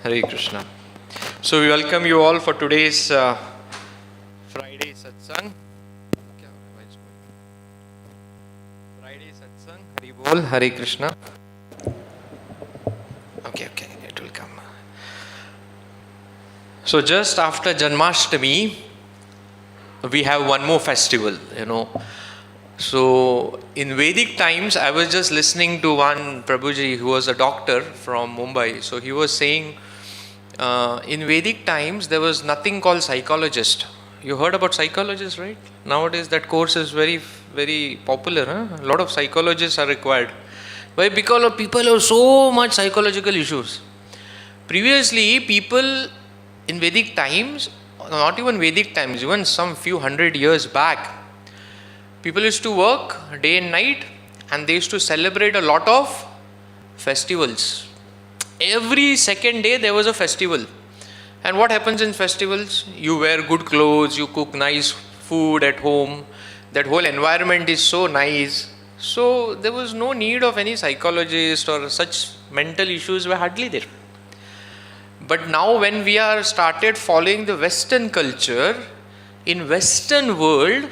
Hare Krishna. So we welcome you all for today's Friday satsang. Friday satsang. Hari Bol. Hare Krishna. Okay, it will come. So just after Janmashtami, we have one more festival. So in Vedic times, I was just listening to one Prabhuji who was a doctor from Mumbai. So he was saying, in Vedic times, there was nothing called psychologist. You heard about psychologists, right? Nowadays, that course is very, very popular. A lot of psychologists are required. Why? Because of people have so much psychological issues. Previously, people in Vedic times, not even Vedic times, even some few hundred years back, people used to work day and night, and they used to celebrate a lot of festivals. Every second day there was a festival. And what happens in festivals? You wear good clothes, you cook nice food at home, that whole environment is so nice. So there was no need of any psychologist, or such mental issues were hardly there. But now when we are started following the Western culture, in Western world,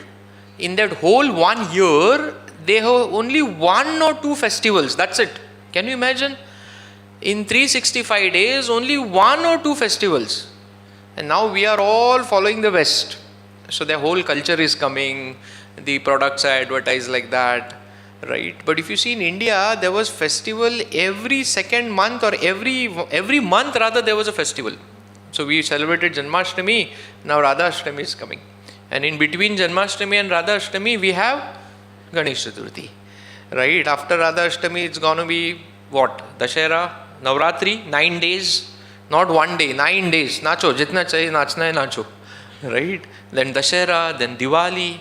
in that whole 1 year, they have only 1 or 2 festivals. That's it. Can you imagine? In 365 days, only 1 or 2 festivals. And now we are all following the West. So their whole culture is coming, the products are advertised like that, right? But if you see in India, there was festival every second month, or every month rather, there was a festival. So we celebrated Janmashtami, now Radha Ashtami is coming. And in between Janmashtami and Radha Ashtami, we have Ganesh Chaturthi, right? After Radha Ashtami, it's going to be what? Dashera, Navratri, 9 days, not 1 day, 9 days. Nacho, jitna chahiye nachna hai nacho, right? Then Dashera, then Diwali,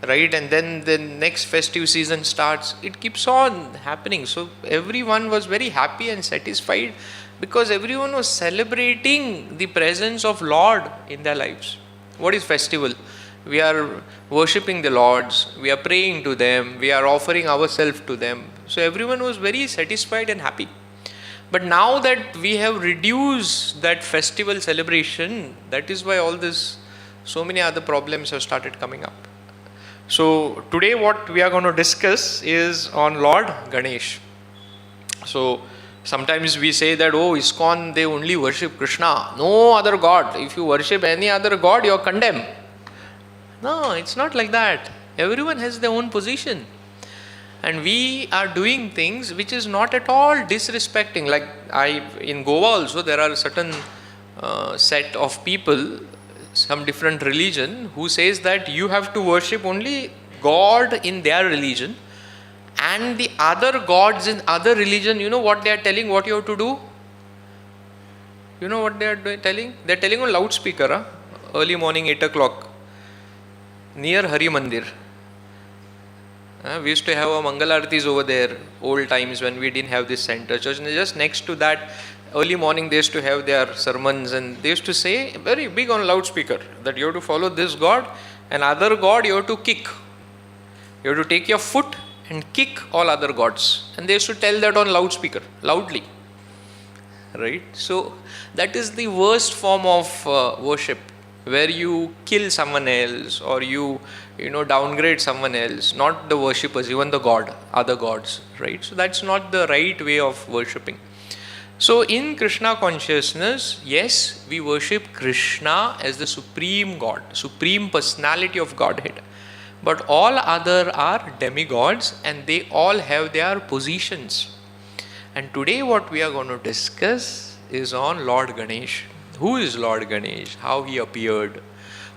right? And then the next festive season starts. It keeps on happening. So everyone was very happy and satisfied, because everyone was celebrating the presence of Lord in their lives. What is festival? We are worshipping the Lords, we are praying to them, we are offering ourselves to them. So everyone was very satisfied and happy. But now that we have reduced that festival celebration, that is why all this, so many other problems have started coming up. So today what we are going to discuss is on Lord Ganesh. So sometimes we say that, oh, ISKCON, they only worship Krishna, no other God. If you worship any other God, you are condemned. No, it's not like that. Everyone has their own position. And we are doing things which is not at all disrespecting. Like in Goa also, there are a certain set of people, some different religion, who says that you have to worship only God in their religion, and the other gods in other religion, you know what they are telling, what you have to do? You know what they are telling? They are telling on loudspeaker, early morning 8 o'clock, near Hari Mandir. We used to have a Mangal Aartis over there, old times when we didn't have this center church. And just next to that, early morning they used to have their sermons, and they used to say very big on loudspeaker that you have to follow this God, and other God you have to kick. You have to take your foot and kick all other gods. And they used to tell that on loudspeaker, loudly. Right? So that is the worst form of worship, where you kill someone else, or you downgrade someone else, not the worshippers, even the God, other gods, right? So that's not the right way of worshipping. So in Krishna consciousness, yes, we worship Krishna as the supreme God, supreme personality of Godhead. But all other are demigods, and they all have their positions. And today what we are going to discuss is on Lord Ganesh. Who is Lord Ganesh? How he appeared?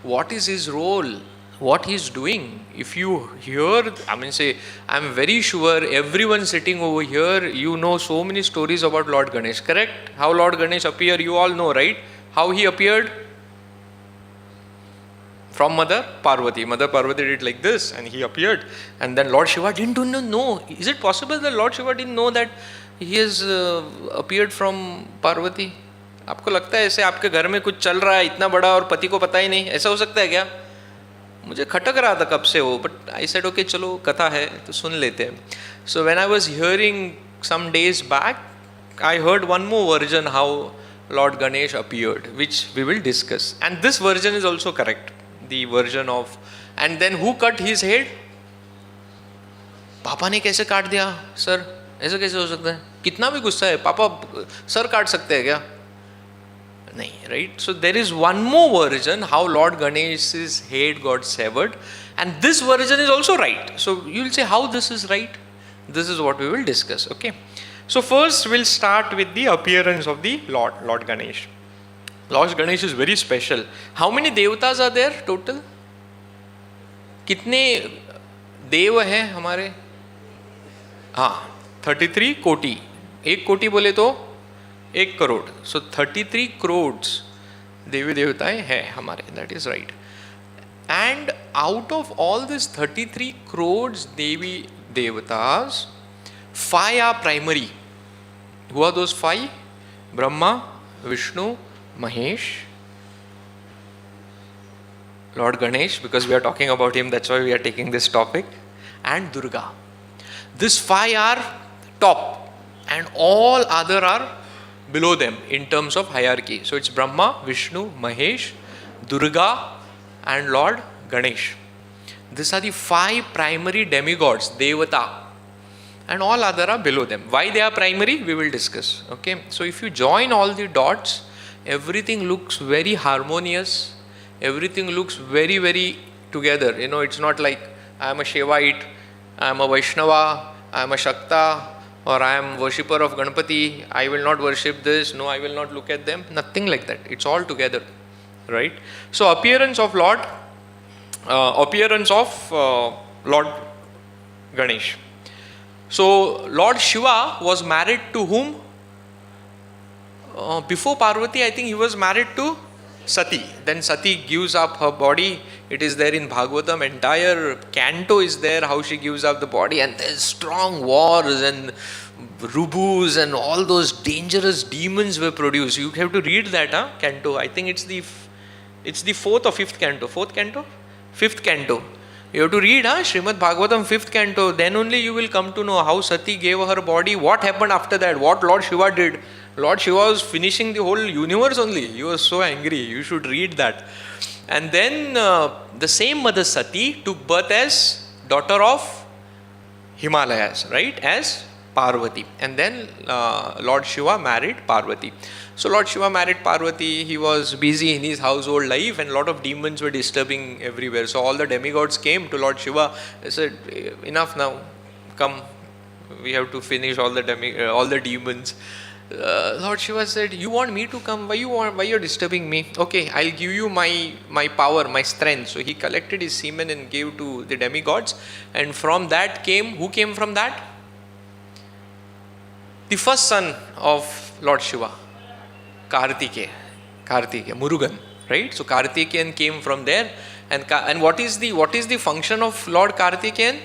What is his role? What he is doing? If you hear, I'm very sure everyone sitting over here, you know so many stories about Lord Ganesh, correct? How Lord Ganesh appeared, you all know, right? How he appeared? From Mother Parvati. Mother Parvati did like this, and he appeared. And then Lord Shiva didn't know. Is it possible that Lord Shiva didn't know that he has appeared from Parvati? आपको लगता है ऐसे आपके घर में कुछ चल रहा है इतना बड़ा और पति को पता ही नहीं, ऐसा हो सकता है क्या? मुझे खटक रहा था कब से वो, बट आई सेड ओके चलो कथा है तो सुन लेते हैं. So when I was hearing some days back, I heard one more version how Lord Ganesh appeared, which we will discuss. And this version is also correct. The version of, and then who cut his head? पापा ने कैसे काट दिया sir? ऐसा कैसे हो सकता है? कितना भी गुस्सा है, पापा सर काट सकते हैं क्या? नहीं, right? So there is one more version how Lord Ganesh's head got severed, and this version is also right. So you will say how this is right. This is what we will discuss. Okay. So first we'll start with the appearance of the Lord Ganesh. Lord Ganesh is very special. How many devatas are there total? कितने देव हैं हमारे? हाँ, 33 कोटि. 1 कोटि बोले तो 1 crore. So 33 crores देवी देवताएं हैं हमारे. That is right. And out of all these 33 crores devi devatas, 5 are primary. Who are those 5? Brahma, Vishnu, Mahesh, Lord Ganesh, because we are talking about him, that's why we are taking this topic, and Durga. These 5 are top, and all other are below them in terms of hierarchy. So it's Brahma, Vishnu, Mahesh, Durga, and Lord Ganesh. These are the 5 primary demigods, Devata, and all other are below them. Why they are primary, we will discuss. Okay, so if you join all the dots, everything looks very harmonious, everything looks very, very together. You know, it's not like I am a Shaivite, I am a Vaishnava, I am a Shakta, or I am worshipper of Ganpati, I will not worship this, no, I will not look at them. Nothing like that. It's all together, right? So appearance of Lord Ganesh. So Lord Shiva was married to whom? Before Parvati, I think he was married to Sati. Then Sati gives up her body. It is there in Bhagavatam. Entire canto is there, how she gives up the body. And there's strong wars and rubus and all those dangerous demons were produced. You have to read that canto. I think it's the 4th or 5th canto. 4th canto? 5th canto. You have to read Srimad Bhagavatam 5th canto. Then only you will come to know how Sati gave her body. What happened after that? What Lord Shiva did? Lord Shiva was finishing the whole universe only. He was so angry. You should read that. And then the same mother Sati took birth as daughter of Himalayas, right? As Parvati. And then Lord Shiva married Parvati. So Lord Shiva married Parvati. He was busy in his household life and a lot of demons were disturbing everywhere. So all the demigods came to Lord Shiva. They said, enough now. Come. We have to finish all the demons. Lord Shiva said, you want me to come? Why you're disturbing me? Okay, I'll give you my power, my strength. So he collected his semen and gave to the demigods. And from that who came from that? The first son of Lord Shiva, Kartikeya, Murugan, right? So Kartikeyan came from there. And what is the function of Lord Kartikeyan?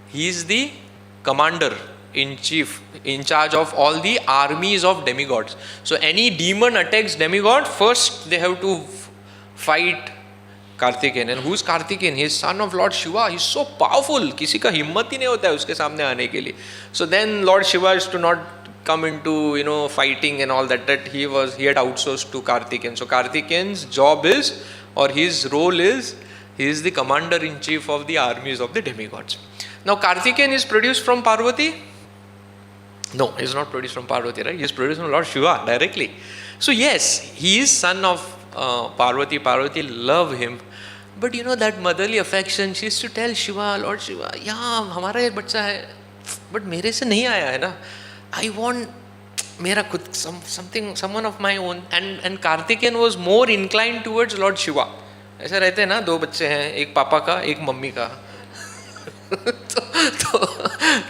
He is the commander in chief, in charge of all the armies of demigods. So any demon attacks demigod, first they have to fight Kartikeyan. And who is Kartikeyan? He is son of Lord Shiva. He is so powerful. किसी का हिम्मत ही नहीं होता है उसके सामने आने के लिए. So then Lord Shiva is to not come into fighting and all that he had outsourced to Kartikeyan. So Kartikeyan's job is, or his role is, he is the commander in chief of the armies of the demigods. Now Kartikeyan is produced from Parvati. No, he is not produced from Parvati, right? He is produced from Lord Shiva directly. So yes, he is son of Parvati. Parvati love him. But that motherly affection, she used to tell Shiva, Lord Shiva, yeah, हमारा ये बच्चा है, but मेरे से नहीं आया है ना. I want मेरा खुद someone of my own. And Kartikeyan was more inclined towards Lord Shiva. ऐसा रहते हैं ना, 2 बच्चे हैं, एक पापा का, एक मम्मी का.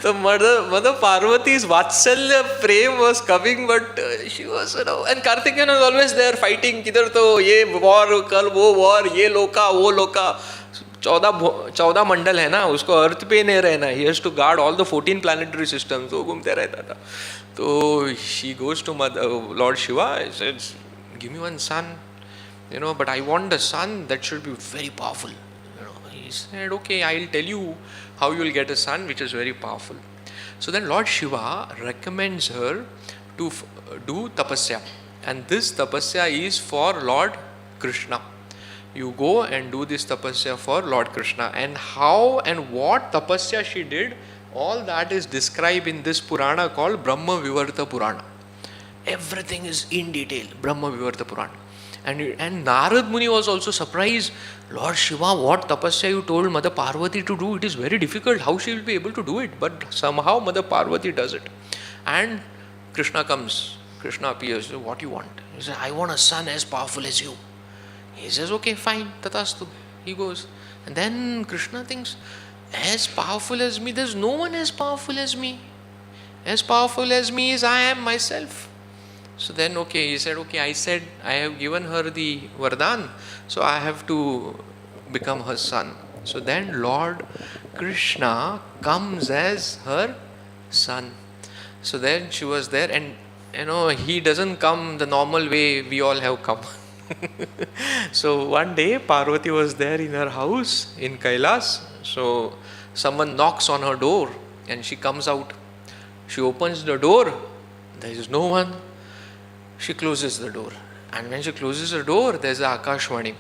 So Mother Parvati's Vatsalya prem was coming, but she was, and Kartikeyan was always there fighting. Kidhar to ye war, kal wo war, ye loka, wo loka. 14 मंडल है ना, उसको अर्थ पे नहीं रहना. He has to guard all the 14 planetary systems. वो घूमते रहता था. तो she goes to Lord Shiva. He says, give me one son, but I want a son that should be very powerful. He said, okay, I'll tell you how you will get a son which is very powerful. So then Lord Shiva recommends her to do tapasya. And this tapasya is for Lord Krishna. You go and do this tapasya for Lord Krishna. And how and what tapasya she did, all that is described in this Purana called Brahma Vivarta Purana. Everything is in detail, Brahma Vivarta Purana. And Narad Muni was also surprised. Lord Shiva, what tapasya you told Mother Parvati to do? It is very difficult. How she will be able to do it? But somehow Mother Parvati does it. And Krishna comes. Krishna appears. What you want? He says, I want a son as powerful as you. He says, okay, fine, tatastu. He goes. And then Krishna thinks, as powerful as me, there's no one as powerful as me. As powerful as me is I am myself. So then, okay, he said, okay, I have given her the Vardhan, so I have to become her son. So then Lord Krishna comes as her son. So then she was there, and he doesn't come the normal way we all have come. So one day Parvati was there in her house in Kailas. So someone knocks on her door and she comes out. She opens the door, there is no one. She closes the door, and when she closes the door, there's a Akashvani.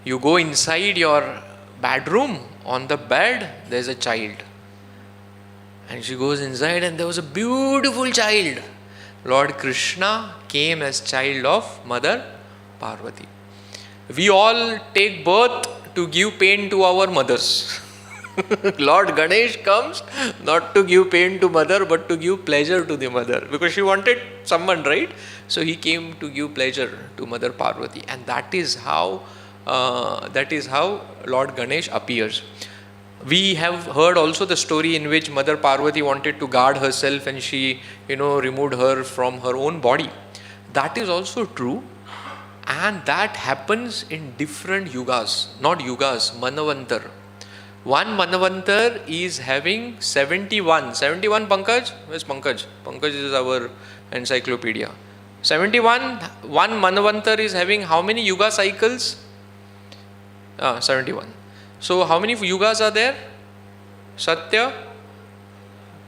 You go inside your bedroom, on the bed there's a child, and she goes inside and there was a beautiful child. Lord Krishna came as child of Mother Parvati. We all take birth to give pain to our mothers. Lord Ganesh comes not to give pain to mother, but to give pleasure to the mother, because she wanted someone, right? So he came to give pleasure to Mother Parvati, and that is how Lord Ganesh appears. We have heard also the story in which Mother Parvati wanted to guard herself, and she removed her from her own body. That is also true, and that happens in different yugas, not yugas, Manavantar. One Manavantar is having 71 Pankaj? Where's Pankaj? Pankaj is our encyclopedia. 71, one Manavantar is having how many yuga cycles? 71. So how many yugas are there? Satya,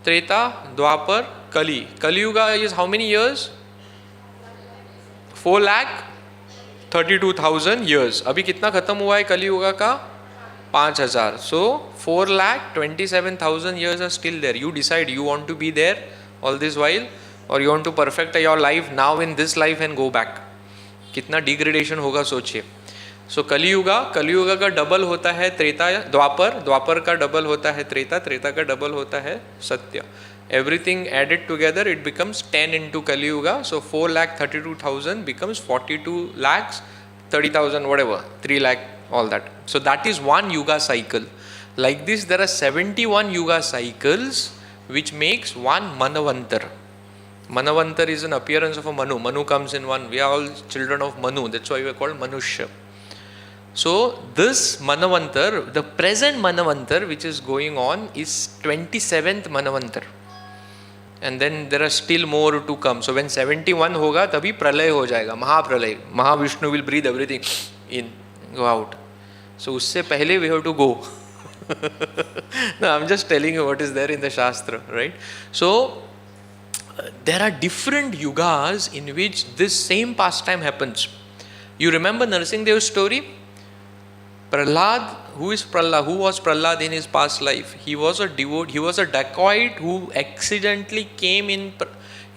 Treta, Dwapar, Kali. Kali Yuga is how many years? 4,32,000 years. अभी कितना खत्म हुआ है कली युगा का? 5,000. So 4,27,000 years are still there. You decide you want to be there all this while, or you want to perfect your life now in this life and go back. कितना degradation होगा सोचिए. So कलियुगा का double होता है त्रेता, द्वापर का double होता है त्रेता का डबल होता है सत्य. Everything added together, it becomes 10 into Kali Yuga. So 4,32,000 becomes 42,30,000, whatever, 3 lakh, all that. So that is one Yuga cycle. Like this, there are 71 Yuga cycles, which makes one Manavantar. Manavantar is an appearance of a Manu. Manu comes in one. We are all children of Manu. That's why we are called Manushya. So this Manavantar, the present Manavantar which is going on, is 27th Manavantar. And then there are still more to come. So when 71 hoga, tabhi pralay ho jayega, Mahapralay. Mahavishnu will breathe everything in, go out. So usse pehle we have to go. No, I'm just telling you what is there in the Shastra, right? So there are different yugas in which this same pastime happens. You remember Narsinghdev's story? Prahlad, who is Prahlad? Who was Prahlad in his past life? He was a devotee. He was a dacoit who accidentally came in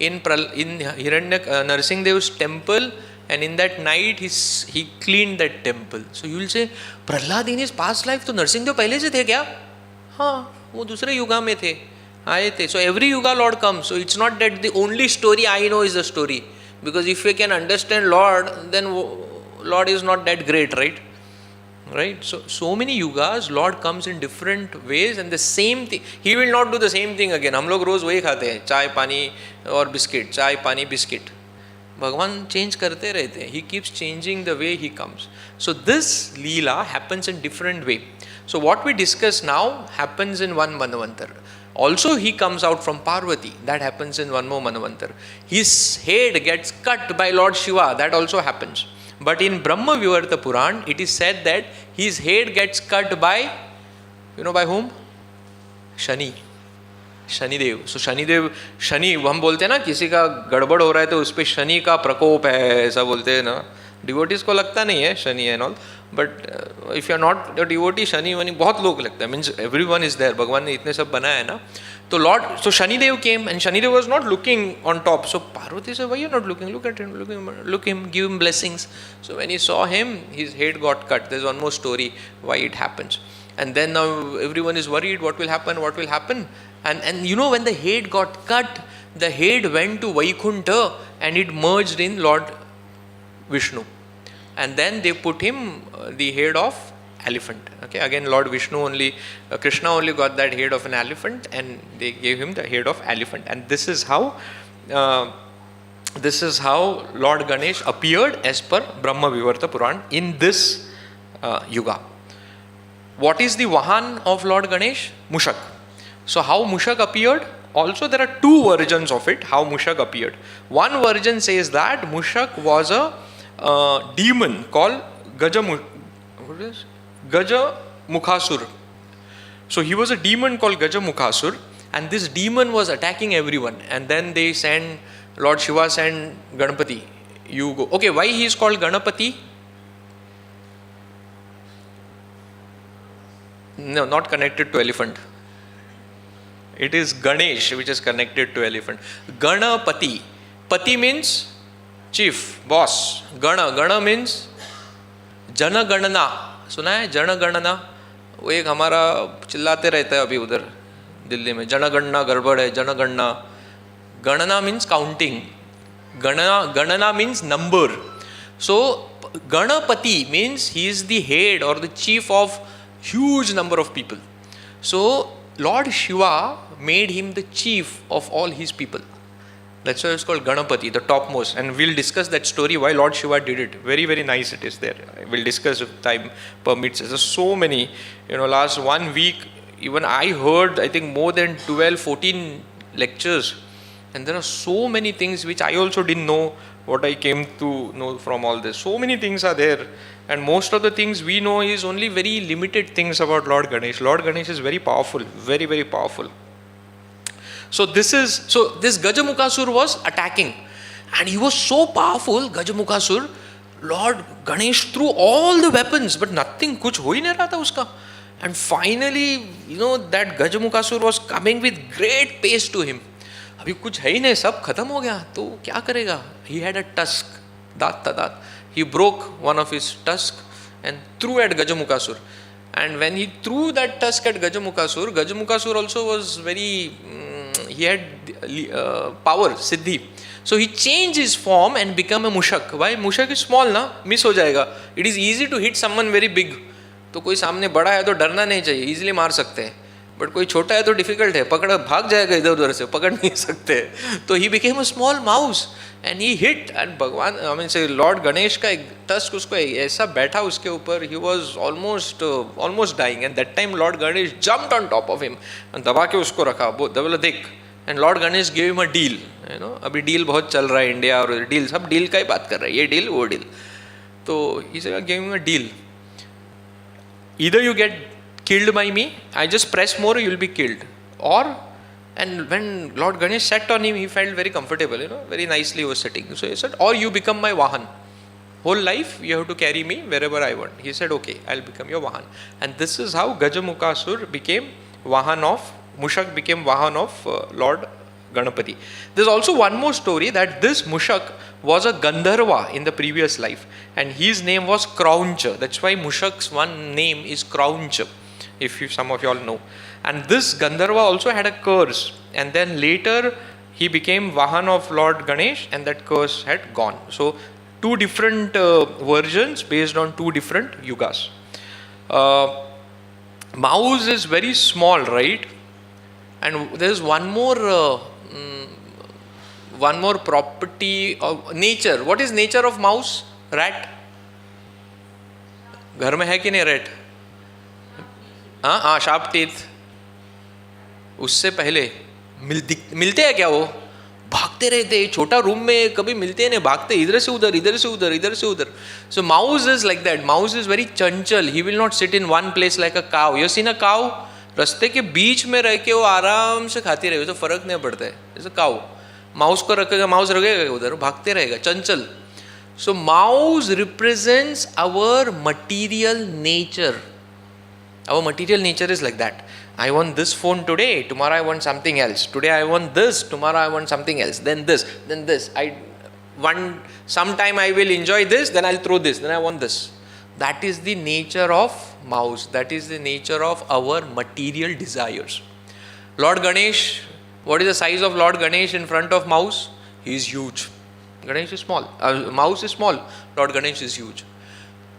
Narsinghdev's temple, and in that night he cleaned that temple. So you will say, Prahlad in his past life, तो नरसिंहदेव पहले से थे क्या? हाँ, वो दूसरे युगा में थे, आए थे. So every yuga Lord comes. So it's not that the only story I know is the story. Because if we can understand Lord, then Lord is not that great, right? Right? So many yugas, Lord comes in different ways, and the same thing. He will not do the same thing again. हम लोग रोज वही खाते हैं, चाय पानी और biscuit, चाय पानी बिस्किट. भगवान चेंज करते रहते हैं. He keeps changing the way he comes. So this Leela happens in different way. So what we discuss now happens in one Manavantar. Also he comes out from Parvati. That happens in one more Manavantar. His head gets cut by Lord Shiva. That also happens. But in Brahma Vivarta Puran, it is said that his head gets cut by, by whom? Shani. Shanidev. सो शनिदेव, शनि हम बोलते हैं ना, किसी का गड़बड़ हो रहा है तो उस पर शनि का प्रकोप है, ऐसा बोलते हैं ना. डिवोटीज को लगता नहीं है Shani and all, but if you are not a devotee, Shani वनी बहुत लोग लगता है. Means everyone is there. भगवान ने इतने सब बनाया है ना. तो lord, so Shanidev came and Shanidev was not looking on top. So Parvati say, why you not looking, look at him, look him, give him blessings. So when he saw him, his head got cut. There is one more story why it happens. And then now everyone is worried, what will happen, what will happen. And you know, when the head got cut, the head went to Vaikuntha and it merged in Lord Vishnu. And then they put him the head of elephant. Okay, again Lord Vishnu only, Krishna only got that head of an elephant, and they gave him the head of elephant. And this is how Lord Ganesh appeared as per Brahma Vivarta Puran in this yuga. What is the Vahan of Lord Ganesh? Mushak. So how Mushak appeared? Also there are two versions of it, how Mushak appeared. One version says that Mushak was a demon called Gajamukhasur. So he was a demon called Gajamukhasur, and this demon was attacking everyone. And then they sent, Lord Shiva sent Ganapati. You go. Okay, why he is called Ganapati? No, not connected to elephant. It is Ganesh which is connected to elephant. Ganapati. Pati means chief, boss. Gana means Janaganana. सुना है जनगणना? वो एक हमारा चिल्लाते रहता है अभी उधर दिल्ली में, जनगणना गड़बड़ है, जनगणना. गणना means counting. Ganana means number. So Ganapati means he is the head or the chief of huge number of people. So Lord Shiva made him the chief of all his people. That's why it's called Ganapati, the topmost. And we'll discuss that story why Lord Shiva did it. Very, very nice it is there. We'll discuss if time permits. There's so many, last 1 week, even I heard, I think more than 12, 14 lectures. And there are so many things which I also didn't know what I came to know from all this. So many things are there. And most of the things we know is only very limited things about Lord Ganesh. Lord Ganesh is very powerful, very, very powerful. So this Gajamukasur was attacking. And he was so powerful, Gajamukasur, Lord Ganesh threw all the weapons, but nothing, kuch ho hi nahi raha tha uska. And finally, that Gajamukasur was coming with great pace to him. अभी कुछ है ही नहीं, सब खत्म हो गया, तो क्या करेगा? He had a tusk, दांत था दांत. He broke one of his tusk and threw at Gajamukasur. And when he threw that tusk at Gajamukasur, Gajamukasur also was very, he had power, siddhi. So he changed his form and became a Mushak. Why? Mushak is small ना, miss हो जाएगा. It is easy to hit someone very big. तो कोई सामने बड़ा है तो डरना नहीं चाहिए, easily मार सकते हैं. बट कोई छोटा है तो डिफिकल्ट है, पकड़ भाग जाएगा इधर उधर से, पकड़ नहीं सकते. तो he became a small mouse and he hit. And भगवान, I mean say lord Ganesh का एक टस्क उसको ऐसा बैठा उसके ऊपर, he was almost dying. And that time lord Ganesh jumped on top of him, दबा के उसको रखा, बोला देख. And lord Ganesh give him a deal. अभी डील बहुत चल रहा है इंडिया, और डील सब डील का ही बात कर रहा है, ये डील वो डील. तो he said give him a deal, either you get killed by me, I just press more, you will be killed. And when Lord Ganesh sat on him, he felt very comfortable, very nicely he was sitting. So he said, or you become my Vahan. Whole life you have to carry me wherever I want. He said, okay, I'll become your Vahan. And this is how Gajamukasur became Vahan of, Mushak became Vahan of Lord Ganapati. There's also one more story that this Mushak was a Gandharva in the previous life. And his name was Krauncha. That's why Mushak's one name is Krauncha, if some of you all know. And this Gandharva also had a curse, and then later he became Vahan of Lord Ganesh, and that curse had gone. So two different versions based on two different yugas. Mouse is very small, right? And there's one more property of nature. What is nature of mouse? Rat. घर में है कि नहीं rat? हाँ, sharp teeth. उससे पहले मिलते हैं क्या? वो भागते रहते, छोटा रूम में कभी मिलते हैं नहीं, भागते इधर से उधर, इधर से उधर, इधर से उधर. So mouse is like that. Mouse is very chanchal. He will not sit in one place like a cow. You have seen a cow, रास्ते के बीच में रह के वो आराम से खाती रहेगी, तो फर्क नहीं पड़ता है. जैसे काऊ, माउस को रखेगा, माउस रखेगा उधर, भागते रहेगा, चंचल. So mouse represents our material nature. Our material nature is like that. I want this phone today, tomorrow I want something else. Today I want this, tomorrow I want something else. Then this, then this. Sometime I will enjoy this, then I'll throw this, then I want this. That is the nature of mouse. That is the nature of our material desires. Lord Ganesh, what is the size of Lord Ganesh in front of mouse? He is huge. Ganesh is small. Mouse is small. Lord Ganesh is huge.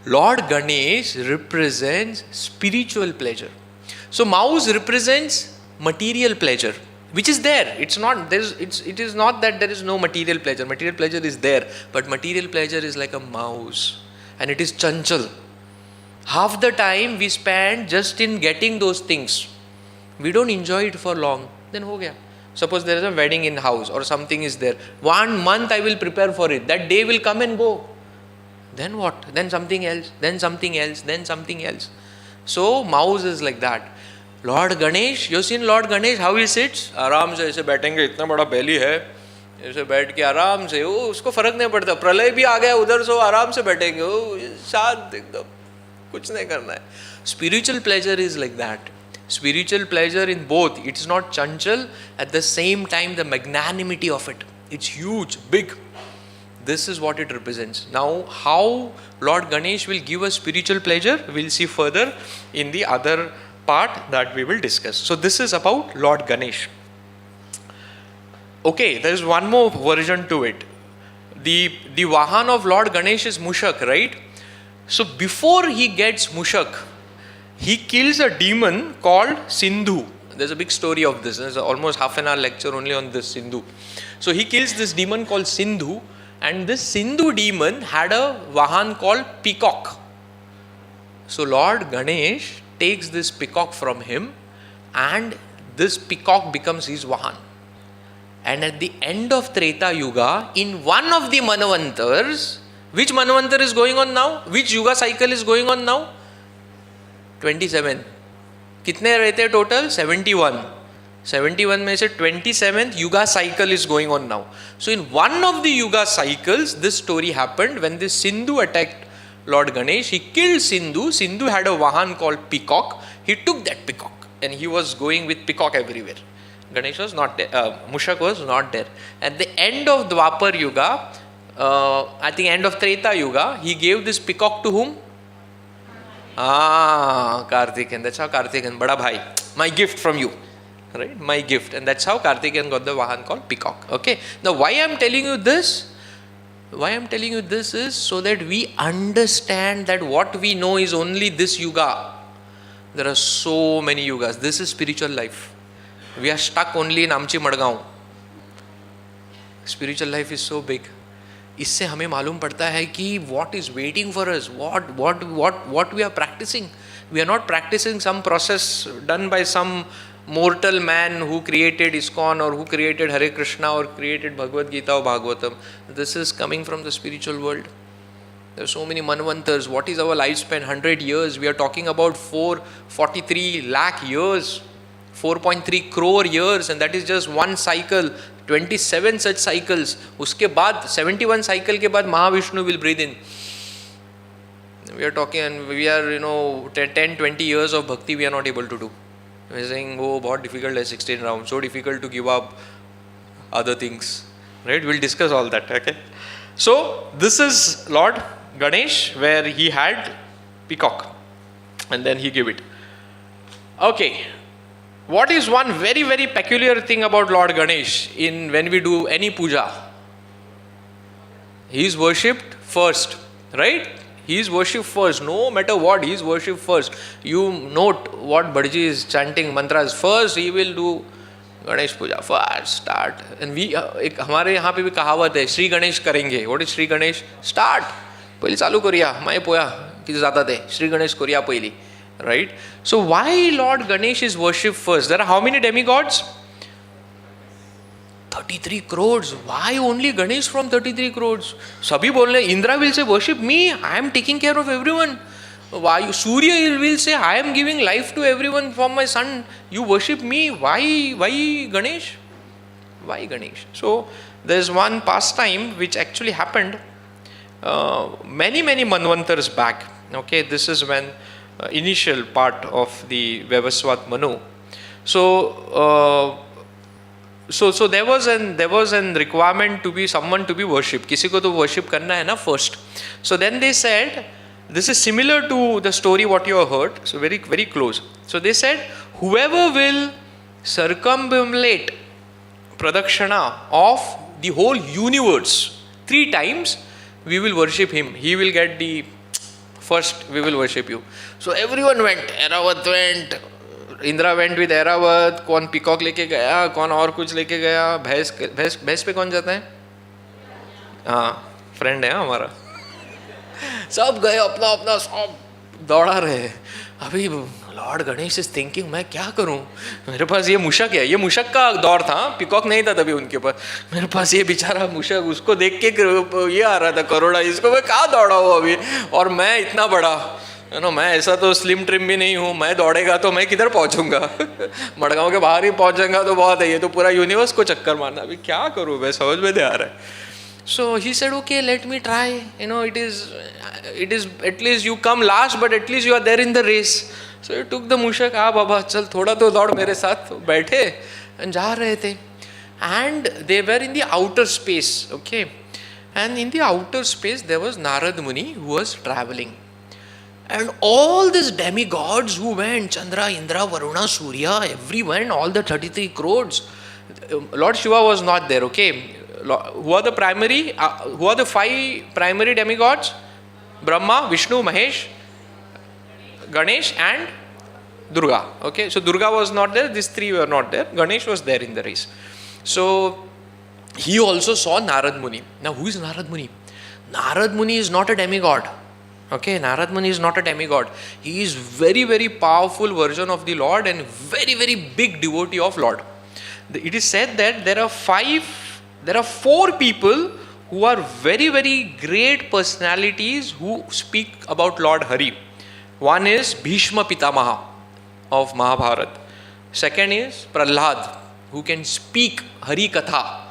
Lord Ganesh represents spiritual pleasure. So mouse represents material pleasure, which is there. It is not that there is no material pleasure. Material pleasure is there, but material pleasure is like a mouse, and it is chanchal. Half the time we spend just in getting those things. We don't enjoy it for long. Then ho gaya. Suppose there is a wedding in house or something is there. 1 month I will prepare for it. That day will come and go. Then what? Then something else. Then something else. Then something else. So mouse is like that. Lord Ganesh, you seen Lord Ganesh how he sits? आराम से ऐसे बैठेंगे, इतना बड़ा बैली है, ऐसे बैठ के आराम से, वो उसको फर्क नहीं पड़ता. प्रलय भी आ गया उधर से, आराम से बैठेंगे, वो शांत एकदम, कुछ नहीं करना है. Spiritual pleasure is like that. Spiritual pleasure in both. It's not chanchal, at the same time the magnanimity of it. It's huge, big. This is what it represents. Now, how Lord Ganesh will give us spiritual pleasure, we'll see further in the other part that we will discuss. So this is about Lord Ganesh. Okay, there is one more version to it. The Vahan of Lord Ganesh is Mushak, right? So before he gets Mushak, he kills a demon called Sindhu. There's a big story of this. There's almost half an hour lecture only on this Sindhu. So he kills this demon called Sindhu, and this Sindhu demon had a Vahan called Peacock. So Lord Ganesh takes this peacock from him, and this peacock becomes his Vahan. And at the end of Treta Yuga, in one of the Manvantars, which Manvantar is going on now? Which Yuga cycle is going on now? 27. कितने रहते हैं total? 71. 71 में से 27th Yuga cycle is going on now. So in one of the Yuga cycles, this story happened when this Sindhu attacked Lord Ganesh. He killed Sindhu. Sindhu had a Vahan called Peacock. He took that peacock and he was going with peacock everywhere. Ganesh was not there. Mushak was not there. At the end of Dwapar Yuga, at the end of Treta Yuga, he gave this peacock to whom? Karthikeyan. That's how Karthikeyan, Bada Bhai, my gift from you, right? My gift. And that's how Karthikeyan got the Vahan called peacock. Okay. Now why I'm telling you this? Why I'm telling you this is so that we understand that what we know is only this Yuga. There are so many Yugas. This is spiritual life. We are stuck only in Amchi Madgaon. Spiritual life is so big. इससे हमें मालूम पड़ता है कि what is waiting for us, what we are practicing. We are not practicing some process done by some mortal man who created ISKCON or who created Hare Krishna or created Bhagavad Gita or Bhagavatam. This is coming from the spiritual world. There are so many manvantars. What is our lifespan? 100 years. We are talking about 443 lakh years, 4.3 crore years, and that is just one cycle. 27 such cycles. उसके बाद 71 cycle के बाद Mahavishnu will breathe in. We are talking, and we are 10-20 years of bhakti we are not able to do. We are saying, oh, बहुत difficult है 16 rounds, so difficult to give up other things, right? We'll discuss all that. Okay. So this is Lord Ganesh, where he had peacock, and then he gave it. Okay. What is one very, very peculiar thing about Lord Ganesh when we do any puja? He is worshipped first, right? He is worshipped first. No matter what, he is worshipped first. You note what Bharji is chanting mantras. First, he will do Ganesh puja. First, start. And हमारे यहाँ पे भी कहावत है, Shri Ganesh करेंगे. What is Shri Ganesh? Start. पहले चालू करिया. मैं पोया किती जाता थे. Shri Ganesh करिया पहली. Right? So why Lord Ganesh is worshipped first? There are how many demigods? 33 crores. Why only Ganesh from 33 crores? Sabhi बोल रहे, Indra will say, worship me. I am taking care of everyone. Why Surya will say, I am giving life to everyone from my sun. You worship me. Why Ganesh? Why Ganesh? So there's one pastime which actually happened many manvantars back. Okay, this is when initial part of the Vavasvat Manu. So there was an requirement to be someone to be worshipped. किसी को तो worship करना है ना first. So then they said, this is similar to the story what you have heard. So very close. So they said, whoever will circumambulate pradakshana of the whole universe 3 times, we will worship him. He will get the first. We will worship you. So everyone went. Eravat went. Indira went with Airavat, कौन peacock लेके गया, कौन और कुछ लेके गया, भैंस पे कौन जाता है, हाँ फ्रेंड है हमारा, सब गए अपना अपना, सब दौड़ा रहे. अभी लॉर्ड गणेश इज थिंकिंग मैं क्या करूं, मेरे पास ये मूषक है, ये मूषक का दौर था, पिकॉक नहीं था तभी उनके पास, मेरे पास ये बेचारा मूषक, उसको देख के ये आ रहा था करोड़ा, इसको मैं कहाँ दौड़ा हूँ अभी, और मैं इतना बड़ा मैं ऐसा तो स्लिम ट्रिम भी नहीं हूँ, मैं दौड़ेगा तो मैं किधर पहुँचूंगा मड़गांव के बाहर ही पहुँच जाऊंगा तो बहुत है, ये तो पूरा यूनिवर्स को चक्कर मारना, अभी क्या करूँ मैं, समझ में नहीं आ रहा है. So he said, okay, let me try. It is at least you come last, but at least you are there in the race. So he took the mushak, बाबा चल थोड़ा तो दौड़ मेरे साथ, बैठे and जा रहे थे. And they were in the outer space, okay. And in the outer space there was Narad Muni who was traveling. And all these demigods who went, Chandra, Indra, Varuna, Surya, everyone, all the 33 crores. Lord Shiva was not there, okay. Who are the 5 primary demigods? Brahma, Vishnu, Mahesh, Ganesh and Durga. Okay, so Durga was not there, these 3 were not there. Ganesh was there in the race. So he also saw Narad Muni. Now who is Narad Muni? Narad Muni is not a demigod. Okay, Narad Muni is not a demigod. He is very powerful version of the Lord and very big devotee of Lord. It is said that there are 4 people who are very great personalities who speak about Lord Hari. One is Bhishma Pitamaha of Mahabharata. Second is Prahlad, who can speak Hari Katha.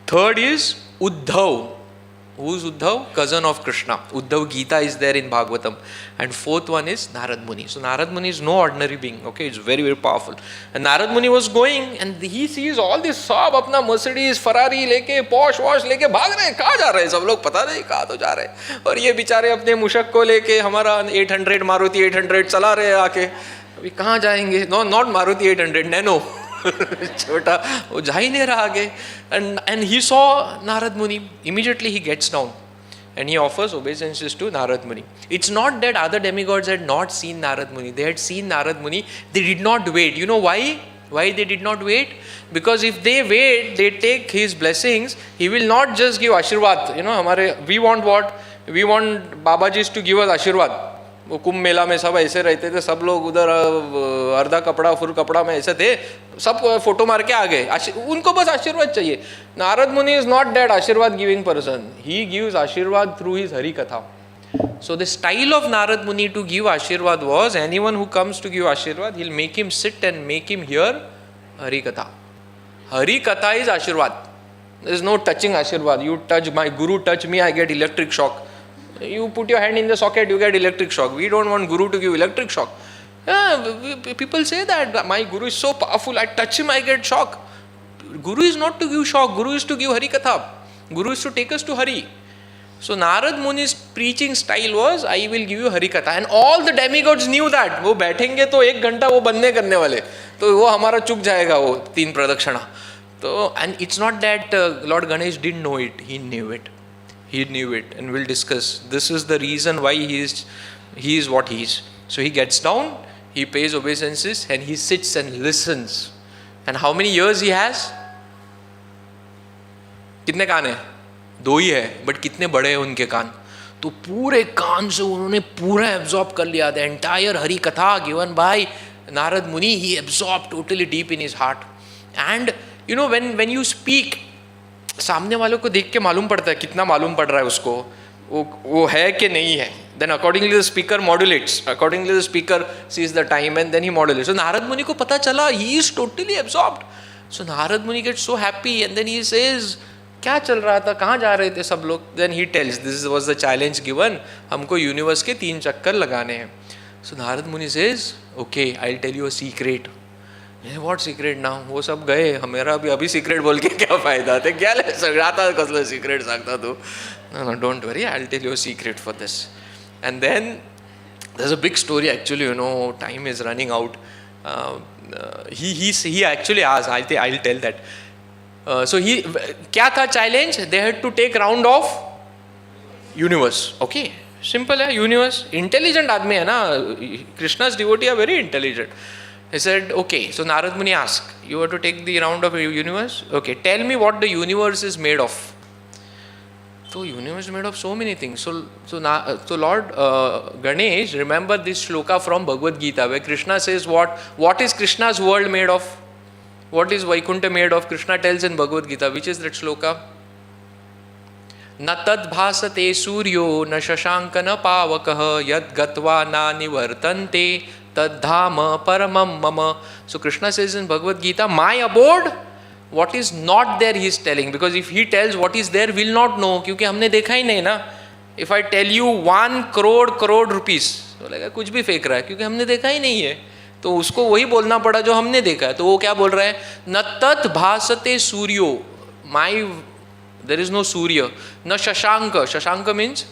Third is Uddhav. Who is Uddhav? Cousin of Krishna. Uddhav Gita is there in Bhagavatam. And fourth one is Narad Muni. So Narad Muni is no ordinary being. Okay, it's very powerful. And Narad Muni was going and he sees all this, सब अपना Mercedes, Ferrari लेके, Porsche लेके भाग रहे हैं. कहाँ जा रहे हैं सब लोग, पता नहीं कहाँ तो जा रहे हैं. और ये बेचारे अपने मुशक को लेके हमारा 800 मारुति 800 चला रहे हैं आके. अभी कहाँ जाएंगे? No, not Maruti 800, Nano. छोटा, वो जा ही नहीं रहा आगे. And he saw Narad Muni. Immediately he gets down and he offers obeisances to Narad Muni. It's not that other demigods had not seen Narad Muni. They had seen Narad Muni. They did not wait. You know why? Why they did not wait? Because if they wait, they take his blessings. He will not just give Ashirwad. We want what? We want Babaji's to give us Ashirwad. वो कुंभ मेला में सब ऐसे रहते थे, सब लोग उधर अर्धा कपड़ा फुल कपड़ा में ऐसे थे, सब फोटो मार के आ गए. उनको बस आशीर्वाद चाहिए. नारद मुनि इज नॉट दैट आशीर्वाद गिविंग पर्सन. ही गिव्स आशीर्वाद थ्रू हिज हरि कथा. So the style of Narad Muni to give Ashirwad was, anyone who comes to give Ashirwad, he'll make him sit and make him hear Hari Katha. Hari Katha is Ashirwad. There is no touching Ashirwad. You touch, my Guru touch me, I get electric shock. You put your hand in the socket, you get electric shock. We don't want Guru to give electric shock. Yeah, people say that my Guru is so powerful, I touch him, I get shock. Guru is not to give shock. Guru is to give Hari Katha. Guru is to take us to Hari. So Narad Muni's preaching style was, I will give you Hari Katha. And all the demigods knew that. वो बैठेंगे तो 1 घंटा वो बंदे करने वाले, तो वो हमारा चुक जाएगा वो 3 प्रदक्षिणा. So, and it's not that Lord Ganesh didn't know it. He knew it. He knew it, and we'll discuss. This is the reason why he is what he is. So he gets down, he pays obeisances, and he sits and listens. And how many ears he has? कितने कान है? 2 ही है, but कितने बड़े हैं उनके कान? तो पूरे कान से उन्होंने पूरा absorb कर लिया. The entire Hari Katha given by Narad Muni, he absorbed totally deep in his heart. And you know, when you speak, सामने वालों को देख के मालूम पड़ता है कितना मालूम पड़ रहा है उसको. वो है कि नहीं है. Then accordingly the speaker modulates. Accordingly the speaker sees the time and then he modulates. So Narad Muni को पता चला, he is totally absorbed. So Narad Muni gets so happy and then he says, क्या चल रहा था, कहाँ जा रहे थे सब लोग. Then he tells, this was the challenge given, हमको यूनिवर्स के 3 चक्कर लगाने हैं. So Narad Muni says, okay, I'll tell you a secret. What secret now? वो सब गए, हमेरा भी अभी secret बोल के क्या फायदा थे, क्या ले सगळाता कसलं secret सांगता तू. No, don't worry, I'll tell you a secret for this. And then there's a big story actually, time is running out. He actually asked, I'll tell that. So क्या था challenge? They had to take round of universe. Okay, simple है, universe. Intelligent आदमी है ना, Krishna's devotee are very intelligent. He said, okay, so Narad Muni asked, you have to take the round of universe? Okay, tell me what the universe is made of. So universe is made of so many things. So Lord Ganesh, remember this shloka from Bhagavad Gita where Krishna says what is Krishna's world made of? What is Vaikuntha made of? Krishna tells in Bhagavad Gita. Which is that shloka? Na tad bhasate suryo na shashanka na pavakah yad gatva na nivartante tad dhama paramam mama. So Krishna says in Bhagavad Gita, my abode, what is not there he is telling, because if he tells what is there we'll not know, क्योंकि हमने देखा ही नहीं ना. If I tell you 1 crore rupees, तो लगेगा कुछ भी फेंक रहा है, क्योंकि हमने देखा ही नहीं है. तो उसको वही बोलना पड़ा जो हमने देखा है. तो वो क्या बोल रहा है? न तत् भासते सूर्यो, माई देर इज नो सूर्य, न शशांक, शशांक मीन्स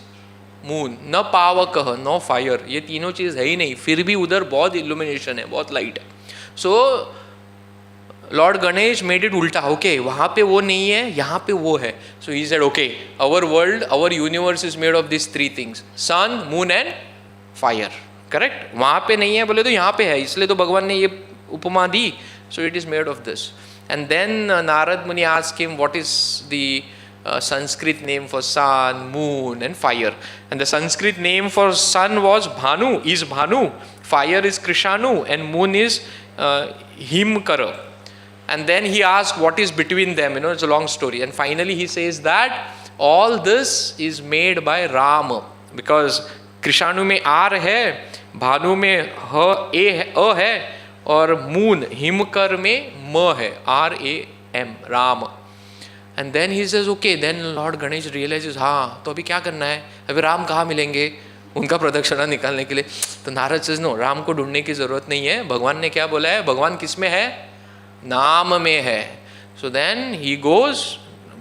मून, न पावक, नो फायर, ये तीनों चीज़ है ही नहीं, फिर भी उधर बहुत इल्यूमिनेशन है, बहुत लाइट है. So lord Ganesh made it उल्टा. ओके, वहाँ पे वो नहीं है, यहाँ पे वो है. So he said, okay, our world, our universe is made of this 3 things, sun, moon and fire. Correct, वहाँ पे नहीं है बोले तो यहाँ पे है, इसलिए तो भगवान ने ये उपमा दी. So it is made of this. And then Narad Muni asked him what is the Sanskrit name for sun, moon and fire. And the Sanskrit name for sun was Bhanu, is Bhanu, fire is Krishanu and moon is Himkara. And then he asked what is between them, it's a long story. And finally he says that all this is made by Rama, because Krishanu में R है, भानु में A है, और moon हिमकर में म है, RAM, Ram. And then he says, okay, then Lord Ganesh realizes, हाँ, तो अभी क्या करना है, अभी राम कहाँ मिलेंगे उनका प्रदक्षिणा निकालने के लिए. तो नारद says, no, राम को ढूंढने की जरूरत नहीं है, भगवान ने क्या बोला है, भगवान किस में है, नाम में है. So then he goes,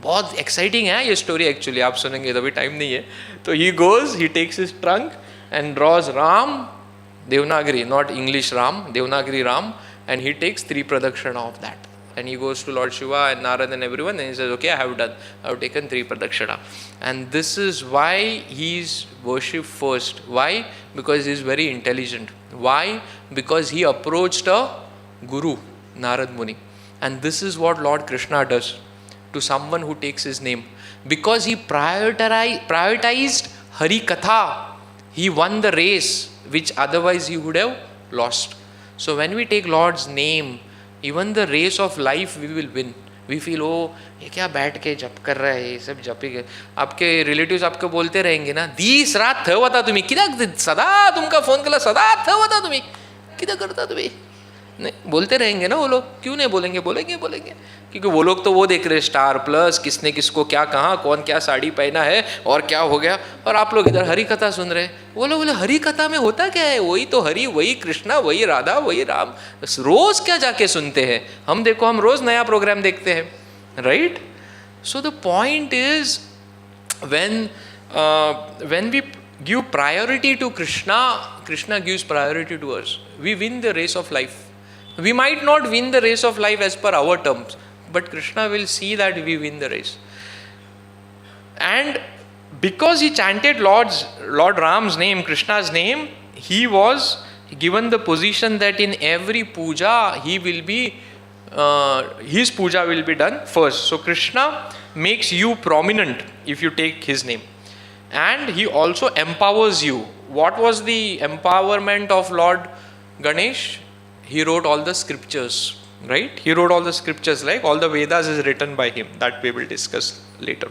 बहुत एक्साइटिंग है ये स्टोरी एक्चुअली, आप सुनेंगे तो अभी टाइम नहीं है. तो he goes, he takes his trunk and draws Ram, Devanagari, not English Ram, Devanagari Ram, and he takes 3 pradakshina of that. And he goes to Lord Shiva and Narad and everyone, and he says, okay, I have taken 3 pradakshina. And this is why he is worshipped first. Why? Because he is very intelligent. Why? Because he approached a guru, Narad Muni. And this is what Lord Krishna does to someone who takes his name. Because he prioritized Hari Katha, he won the race which otherwise he would have lost. So when we take Lord's name, even the race of life we will win. We feel, oh, ये क्या बैठ के जप कर रहा है, ये सब जप ही. आपके रिलेटिव्स आपको बोलते रहेंगे ना, दीस रात थं होता तुम्ही, कित्याक सदा तुमका फोन केला, सदा थं होता तुम्ही, कित्याक करता तुम्ही. नहीं, बोलते रहेंगे ना वो लोग, क्यों नहीं बोलेंगे, बोलेंगे. क्योंकि वो लोग तो वो देख रहे स्टार प्लस, किसने किसको क्या कहा, कौन क्या साड़ी पहना है और क्या हो गया, और आप लोग इधर हरी कथा सुन रहे. वो लोग बोले हरी कथा में होता क्या है, वही तो हरी, वही कृष्णा, वही राधा, वही राम, रोज क्या जाके सुनते हैं. हम देखो, हम रोज नया प्रोग्राम देखते हैं, right. So the point is when we give priority to Krishna, Krishna gives priority to us. We win the race of life. We might not win the race of life as per our terms, but Krishna will see that we win the race. And because he chanted Lord Ram's name, Krishna's name, he was given the position that in every puja he will be, his puja will be done first. So Krishna makes you prominent if you take his name. And he also empowers you. What was the empowerment of Lord Ganesh? He wrote all the scriptures, right? He wrote all the scriptures, like all the Vedas is written by him. That we will discuss later.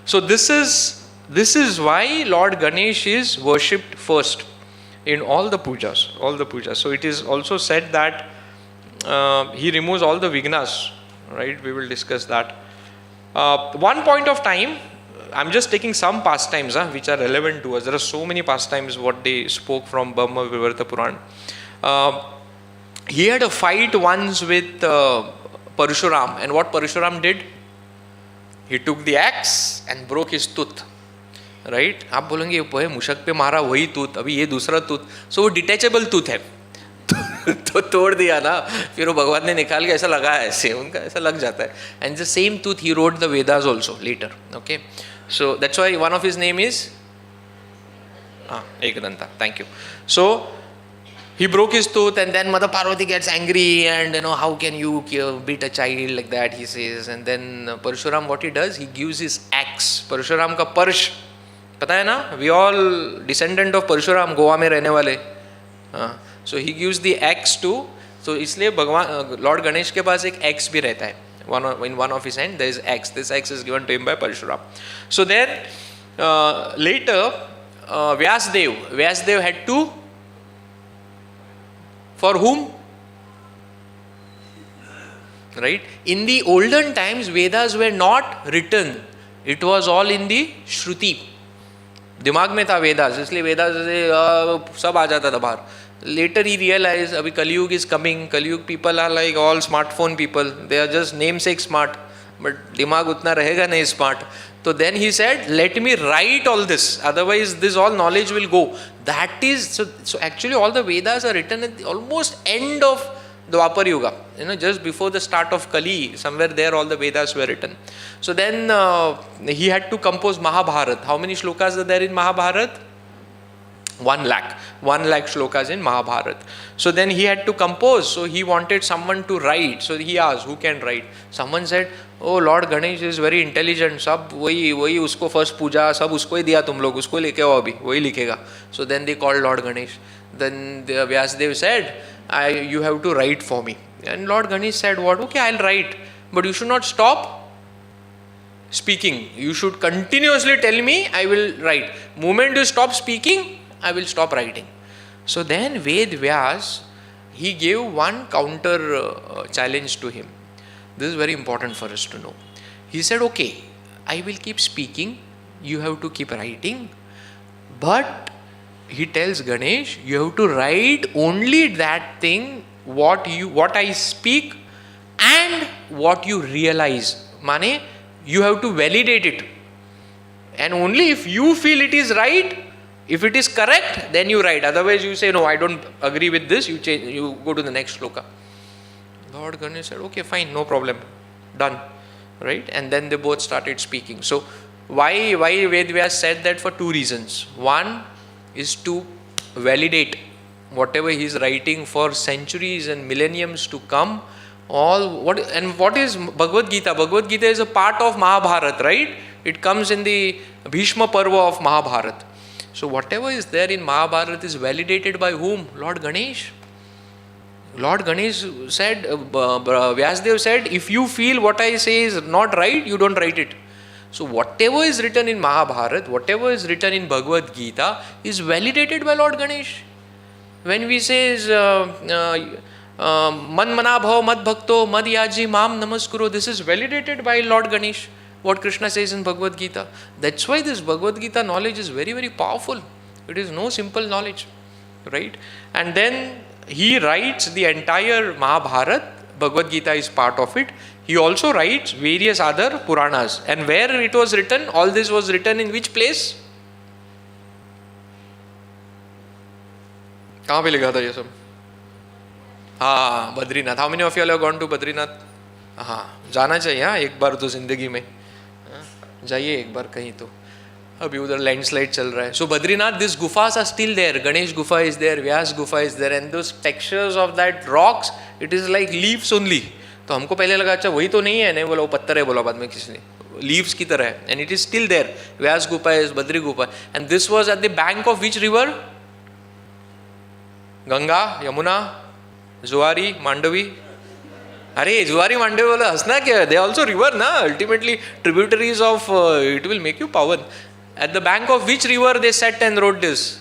So this is This is why Lord Ganesh is worshipped first in all the pujas. All the pujas. So it is also said that he removes all the vignas. Right? We will discuss that. One point of time, I'm just taking some pastimes which are relevant to us. There are so many pastimes what they spoke from Brahma Vivarta Puran. He had a fight once with Parshuram, and what Parshuram did? He took the axe and broke his tooth. Right आप बोलेंगे ये मुशक पे मारा वही तूत, अभी ये दूसरा तूत. सो वो डिटेचेबल तूत है तो तोड़ दिया ना, फिर वो भगवान ने निकाल के ऐसा लगा है, ऐसे उनका ऐसा लग जाता है. And the same tooth he wrote the Vedas also later. Okay, so that's why one of his name is Ekdanta. Thank you. So he broke his tooth, and then Mother Parvati gets angry, and how can you beat a child like that, he says. And then Parshuram, what he does, he gives his axe. Parshuram का पर्श पता है ना, we all descendant of Parshuram, Goa में रहने वाले. So he gives the axe to, so इसलिए भगवान Lord Ganesh के पास एक axe भी रहता है. In one of his hand there is axe. This axe is given to him by Parshuram. So then later Vyasdev had to, for whom? Right? In the olden times, Vedas were not written. It was all in the Shruti. दिमाग में था वेदास, इसलिए वेदास से सब आ जाता था बाहर. Later he realized, अभी कलयुग is coming. कलयुग people are like all smartphone people. They are just namesake smart, but दिमाग उतना रहेगा नहीं smart. So then he said, let me write all this, otherwise this all knowledge will go. That is, so actually all the Vedas are written at the almost end of Dwapar Yuga, just before the start of Kali, somewhere there all the Vedas were written. So then he had to compose Mahabharata. How many shlokas are there in Mahabharata? 1 lakh. 1 lakh shlokas in Mahabharata. So then he had to compose. So he wanted someone to write. So he asked, who can write? Someone said, oh, Lord Ganesh is very intelligent. सब वही उसको first पूजा सब उसको ही दिया तुम लोग, उसको लेके आओ अभी, वही लिखेगा. So then they called Lord Ganesh. Then the Vyasdev said, you have to write for me. And Lord Ganesh said, what? Okay, I'll write. But you should not stop speaking. You should continuously tell me, I will write. Moment you stop speaking, I will stop writing. So then Ved Vyas, he gave one counter challenge to him. This is very important for us to know. He said, okay, I will keep speaking, you have to keep writing, but he tells Ganesh, you have to write only that thing, what I speak and what you realize. Mane, you have to validate it. And only if you feel it is right, if it is correct, then you write. Otherwise you say, no, I don't agree with this, you go to the next shloka. Lord Ganesh said, okay, fine, no problem, done. Right? And then they both started speaking. So why Vedvyas said that? For 2 reasons. One is to validate whatever he is writing for centuries and millenniums to come. What is Bhagavad Gita? Bhagavad Gita is a part of Mahabharata, right? It comes in the Bhishma Parva of Mahabharata. So whatever is there in Mahabharata is validated by whom? Lord Ganesh. Lord Ganesh said, Vyasdev said, if you feel what I say is not right, you don't write it. So whatever is written in Mahabharata, whatever is written in Bhagavad Gita is validated by Lord Ganesh. When we say, Man mana bhav mad bhakto mad yaji mam namaskuro, this is validated by Lord Ganesh. What Krishna says in Bhagavad Gita. That's why this Bhagavad Gita knowledge is very, very powerful. It is no simple knowledge. Right? And then he writes the entire Mahabharata. Bhagavad Gita is part of it. He also writes various other Puranas. And where it was written, all this was written in which place? कहाँ पे लिखा था ये सब? हाँ, Badrinath. How many of you have gone to Badrinath? हाँ, जाना चाहिए हाँ एक बार तो जिंदगी में. जाइए एक बार कहीं तो. अभी उधर लैंडस्लाइड चल रहा है. So Badrinath, these gufas are still there. Ganesh Gufa is there, Vyas Gufa is there, and those textures of that rocks, it is like leaves only. तो हमको पहले लगा अच्छा वही तो नहीं है, नहीं बोला वो पत्थर है, बोला बाद में किसी ने, leaves की तरह है. And it is still there. Vyas Gufa is Badri Gufa. And this was at the bank of which river? Ganga, Yamuna, Zuari, Mandavi. अरे जुआरी मांडवी बोला हंसना क्या है? They also river ना, ultimately tributaries of it will make you pawan. At the bank of which river they sat and wrote this?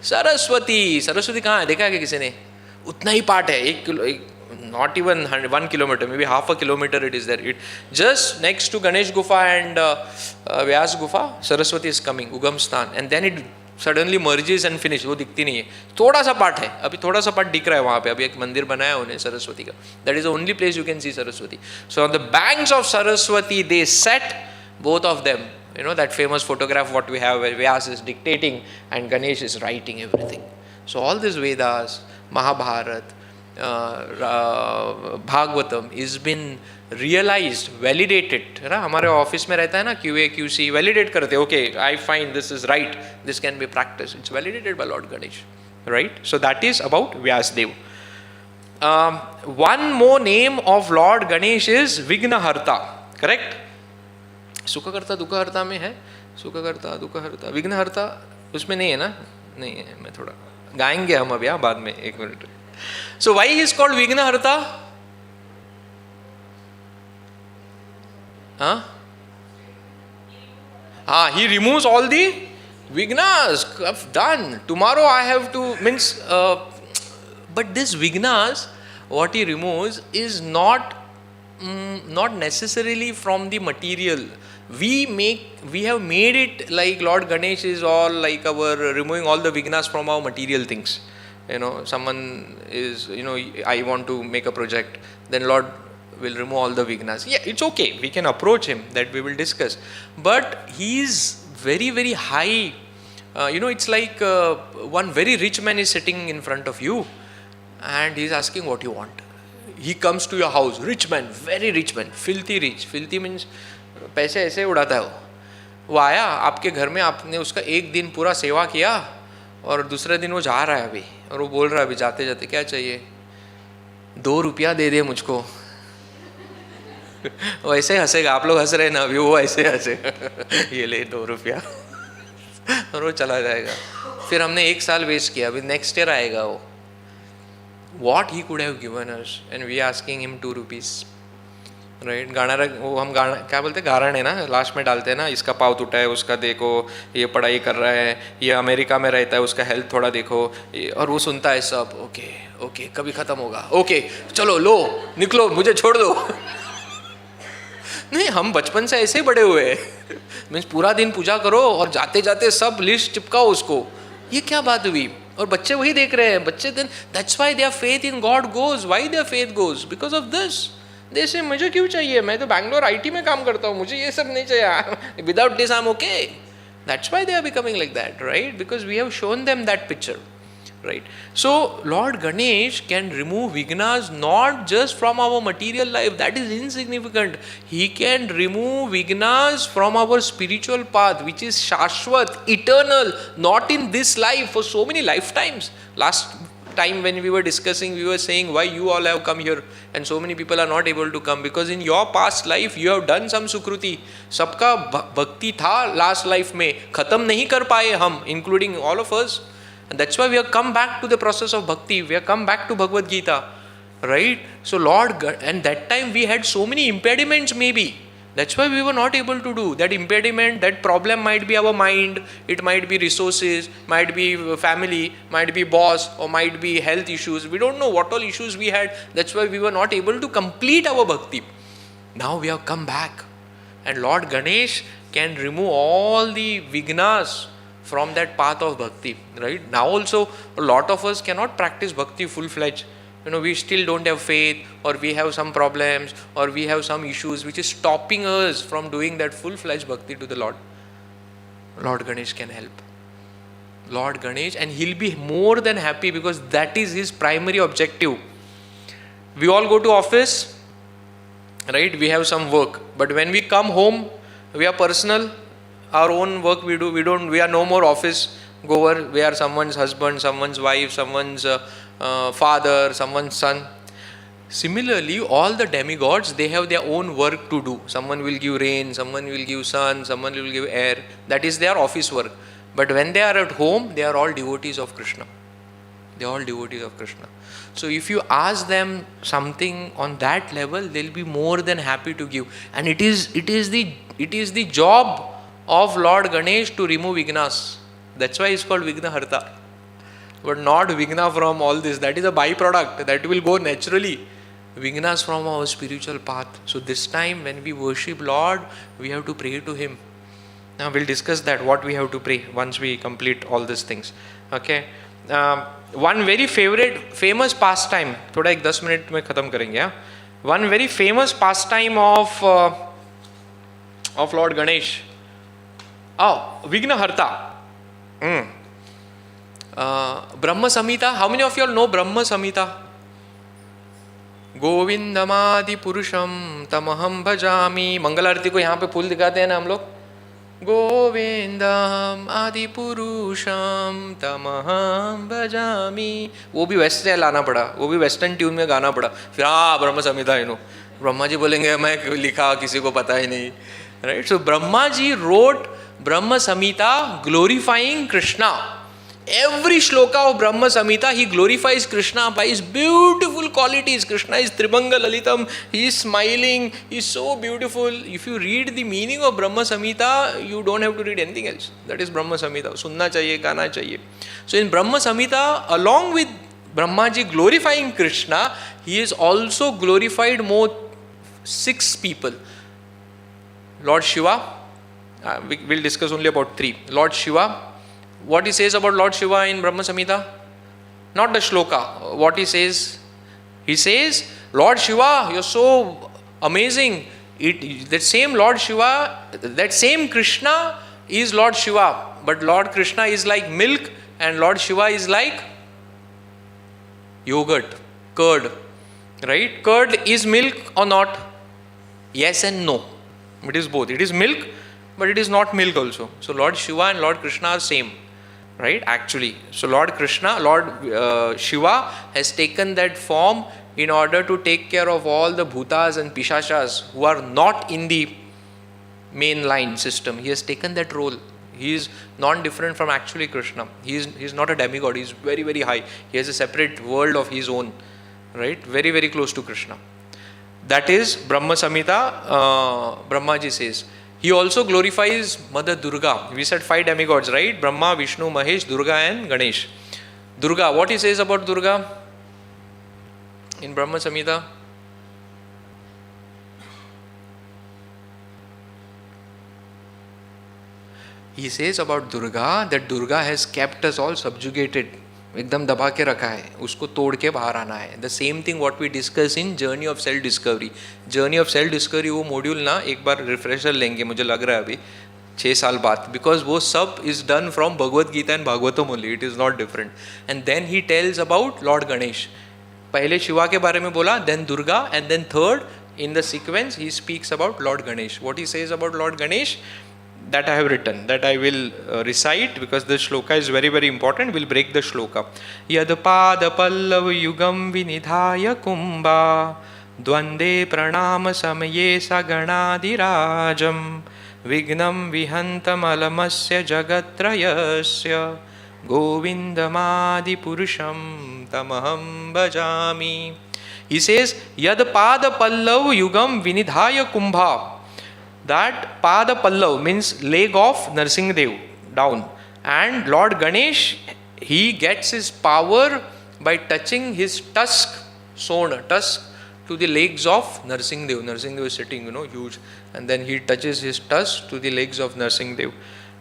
Saraswati. Saraswati कहाँ है? देखा है क्या किसी ने? उतना ही पार्ट है, 1 kilo, not even 1 kilometer, maybe half a kilometer it is there. It just next to Ganesh Gufa and Vyas Gufa, Saraswati is coming, Ugam Sthan, and then it suddenly merges and finish. वो दिखती नहीं है, थोड़ा सा part है, अभी थोड़ा सा पार्ट दिख रहा है वहाँ पे, अभी एक मंदिर बनाया उन्हें सरस्वती का. That is the only place you can see Saraswati. So on the banks of Saraswati they sat, both of them. You know that famous photograph what we have where Vyas is dictating and Ganesh is writing everything. So all these Vedas, Mahabharata, Bhagavatam is been realised, validated, है ना. हमारे office में रहता है ना QA QC, वैलिडेट करते, okay I find this is right, this can be practice, it's validated by lord Ganesh, right. So that is about Vyasadev. One more name of lord Ganesh is Vighnaharta, correct. Sukhkarta Dukhharta में है, सुखकर्ता दुखहर्ता, विघ्नहर्ता उसमें नहीं है ना, नहीं है. मैं थोड़ा गाएंगे हम अभी, बाद में, 1 minute. So why he is called Vighnaharta? He removes all the Vignas. I've done. Tomorrow I have to, means, but this Vignas, what he removes is not necessarily from the material. We have made it like Lord Ganesh is all like our removing all the Vignas from our material things. You know, someone is, you know, I want to make a project, then Lord will remove all the Vignas. Yeah, it's okay, we can approach him, that we will discuss. But he is very, very high. You know, it's like one very rich man is sitting in front of you and he is asking what you want. He comes to your house, rich man, very rich man, filthy rich. Filthy means पैसे ऐसे उड़ाता है वो आया आपके घर में, आपने उसका 1 दिन पूरा सेवा किया और दूसरे दिन वो जा रहा है अभी, और वो बोल रहा है अभी जाते जाते क्या चाहिए, 2 रुपया दे दे मुझको. वो ऐसे हंसेगा, आप लोग हंस रहे ना अभी, वो ऐसे हंसेगा, ये ले 2 रुपया, और वो चला जाएगा. फिर हमने 1 साल वेस्ट किया, अभी नेक्स्ट ईयर आएगा वो. What he could have given us and we asking him 2 rupees, right. गाना वो हम गाना क्या बोलते हैं, गारण है ना, लास्ट में डालते हैं ना, इसका पाँव टूटा है उसका देखो, ये पढ़ाई कर रहा है, ये अमेरिका में रहता है उसका हेल्थ थोड़ा देखो, और वो सुनता है सब, ओके ओके कभी ख़त्म होगा, ओके चलो लो निकलो मुझे छोड़ दो. नहीं, हम बचपन से ऐसे बड़े हुए हैं, मीन्स पूरा दिन पूजा करो और जाते जाते सब लिस्ट चिपकाओ उसको. ये क्या बात हुई. और बच्चे वही देख रहे हैं, बच्चे then that's why their faith in god goes. Why their faith goes? Because of this. जैसे मुझे क्यों चाहिए, मैं तो बैंगलोर IT में काम करता हूँ, मुझे ये सब नहीं चाहिए, without this I am okay. That's why they are becoming like that, right, because we have shown them that picture, right. So Lord Ganesh can remove vignas not just from our material life, that is insignificant. He can remove vignas from our spiritual path, which is shashwat, eternal, not in this life, for so many lifetimes. Last time when we were discussing, we were saying why you all have come here and so many people are not able to come, because in your past life you have done some sukruti. सबका भक्ति था last life में, खत्म नहीं कर पाए हम, including all of us. And that's why we have come back to the process of bhakti. We have come back to Bhagavad Gita, right? So Lord, and that time we had so many impediments maybe. That's why we were not able to do. That impediment, that problem might be our mind, it might be resources, might be family, might be boss, or might be health issues. We don't know what all issues we had. That's why we were not able to complete our bhakti. Now we have come back. And Lord Ganesh can remove all the vignas from that path of bhakti, right? Now also a lot of us cannot practice bhakti full-fledged. You know, we still don't have faith, or we have some problems, or we have some issues which is stopping us from doing that full-fledged bhakti to the Lord. Lord Ganesh can help. Lord Ganesh, and he'll be more than happy, because that is his primary objective. We all go to office, right? We have some work, but when we come home, we are personal. Our own work we do. We are no more office goer. We are someone's husband, someone's wife, someone's father, someone's son. Similarly, all the demigods, they have their own work to do. Someone will give rain, someone will give sun, someone will give air. That is their office work. But when they are at home, they are all devotees of Krishna. They are all devotees of Krishna. So if you ask them something on that level, they'll be more than happy to give. And it is the job of Lord Ganesh to remove Vignas. That's why it's called Vighnaharta. But not Vigna from all this. That is a byproduct. That will go naturally. Vignas from our spiritual path. So this time when we worship Lord, we have to pray to Him. Now we'll discuss that, what we have to pray once we complete all these things. Okay. One very famous pastime. थोड़ा एक 10 minute में खत्म करेंगे. हाँ. One very famous pastime of Lord Ganesh. Oh, Vighnaharta. Brahma Samhita. How many of you all know Brahma Samhita? गोविंदमादि पुरुषम तमहम भजामि. मंगल आरती को यहाँ पे फूल दिखाते हैं ना हम लोग. गोविंदम आदि पुरुषम तमहम भजामि. वो भी वेस्ट से लाना पड़ा, वो भी वेस्टर्न ट्यून में गाना पड़ा. फिर ब्रह्म संहिता, ब्रह्मा जी बोलेंगे मैं लिखा, किसी को पता ही नहीं. Right. So Brahma ji wrote Brahma Samhita glorifying Krishna. Every shloka of Brahma Samhita, he glorifies Krishna by his beautiful qualities. Krishna is Tribhanga Lalitam, he is smiling, he is so beautiful. If you read the meaning of Brahma Samhita, you don't have to read anything else. That is Brahma Samhita. Sunna chahiye, gana chahiye. So in Brahma Samhita, along with Brahmaji glorifying Krishna, he is also glorified more 6 people. Lord Shiva, we will discuss only about 3. Lord Shiva, what he says about Lord Shiva in Brahma Samhita? Not the shloka. What he says? He says, Lord Shiva, you're so amazing. That same Lord Shiva, that same Krishna is Lord Shiva. But Lord Krishna is like milk and Lord Shiva is like yogurt, curd. Right? Curd is milk or not? Yes and no. It is both. It is milk, but it is not milk also. So Lord Shiva and Lord Krishna are same. Right? Actually. So Lord Krishna, Lord Shiva has taken that form in order to take care of all the bhutas and pishachas who are not in the main line system. He has taken that role. He is non-different from actually Krishna. He is not a demigod. He is very, very high. He has a separate world of his own. Right? Very, very close to Krishna. That is Brahma Samhita, Brahmaji says. He also glorifies Mother Durga. We said 5 demigods, right? Brahma, Vishnu, Mahesh, Durga and Ganesh. Durga, what he says about Durga in Brahma Samhita? He says about Durga that Durga has kept us all subjugated. एकदम दबा के रखा है, उसको तोड़ के बाहर आना है. The same thing what we discuss in journey of self discovery. Journey of self discovery वो मॉड्यूल ना एक बार रिफ्रेशर लेंगे, मुझे लग रहा है अभी 6 साल बाद, बिकॉज वो सब is done from Bhagavad Gita and Bhagavatam only. It is not different. And then he tells about lord Ganesh. पहले शिवा के बारे में बोला, then Durga, and then third in the sequence he speaks about lord Ganesh. What he says about lord Ganesh, that I have written, that I will recite because the shloka is very, very important. We'll break the shloka. Yad pada pallav yugam vinidhaya kumbha dvande pranama samaye saganadhirajam vignam vihantam alamasya jagatrayasya govindamadi purusham tamaham bhajami. He says, Yad pada pallav yugam vinidhaya kumbha. That Pada Pallav means leg of Narsingadev down. And Lord Ganesh, he gets his power by touching his tusk, sona, tusk, to the legs of Narsingadev. Narsingadev is sitting, huge. And then he touches his tusk to the legs of Narsingadev.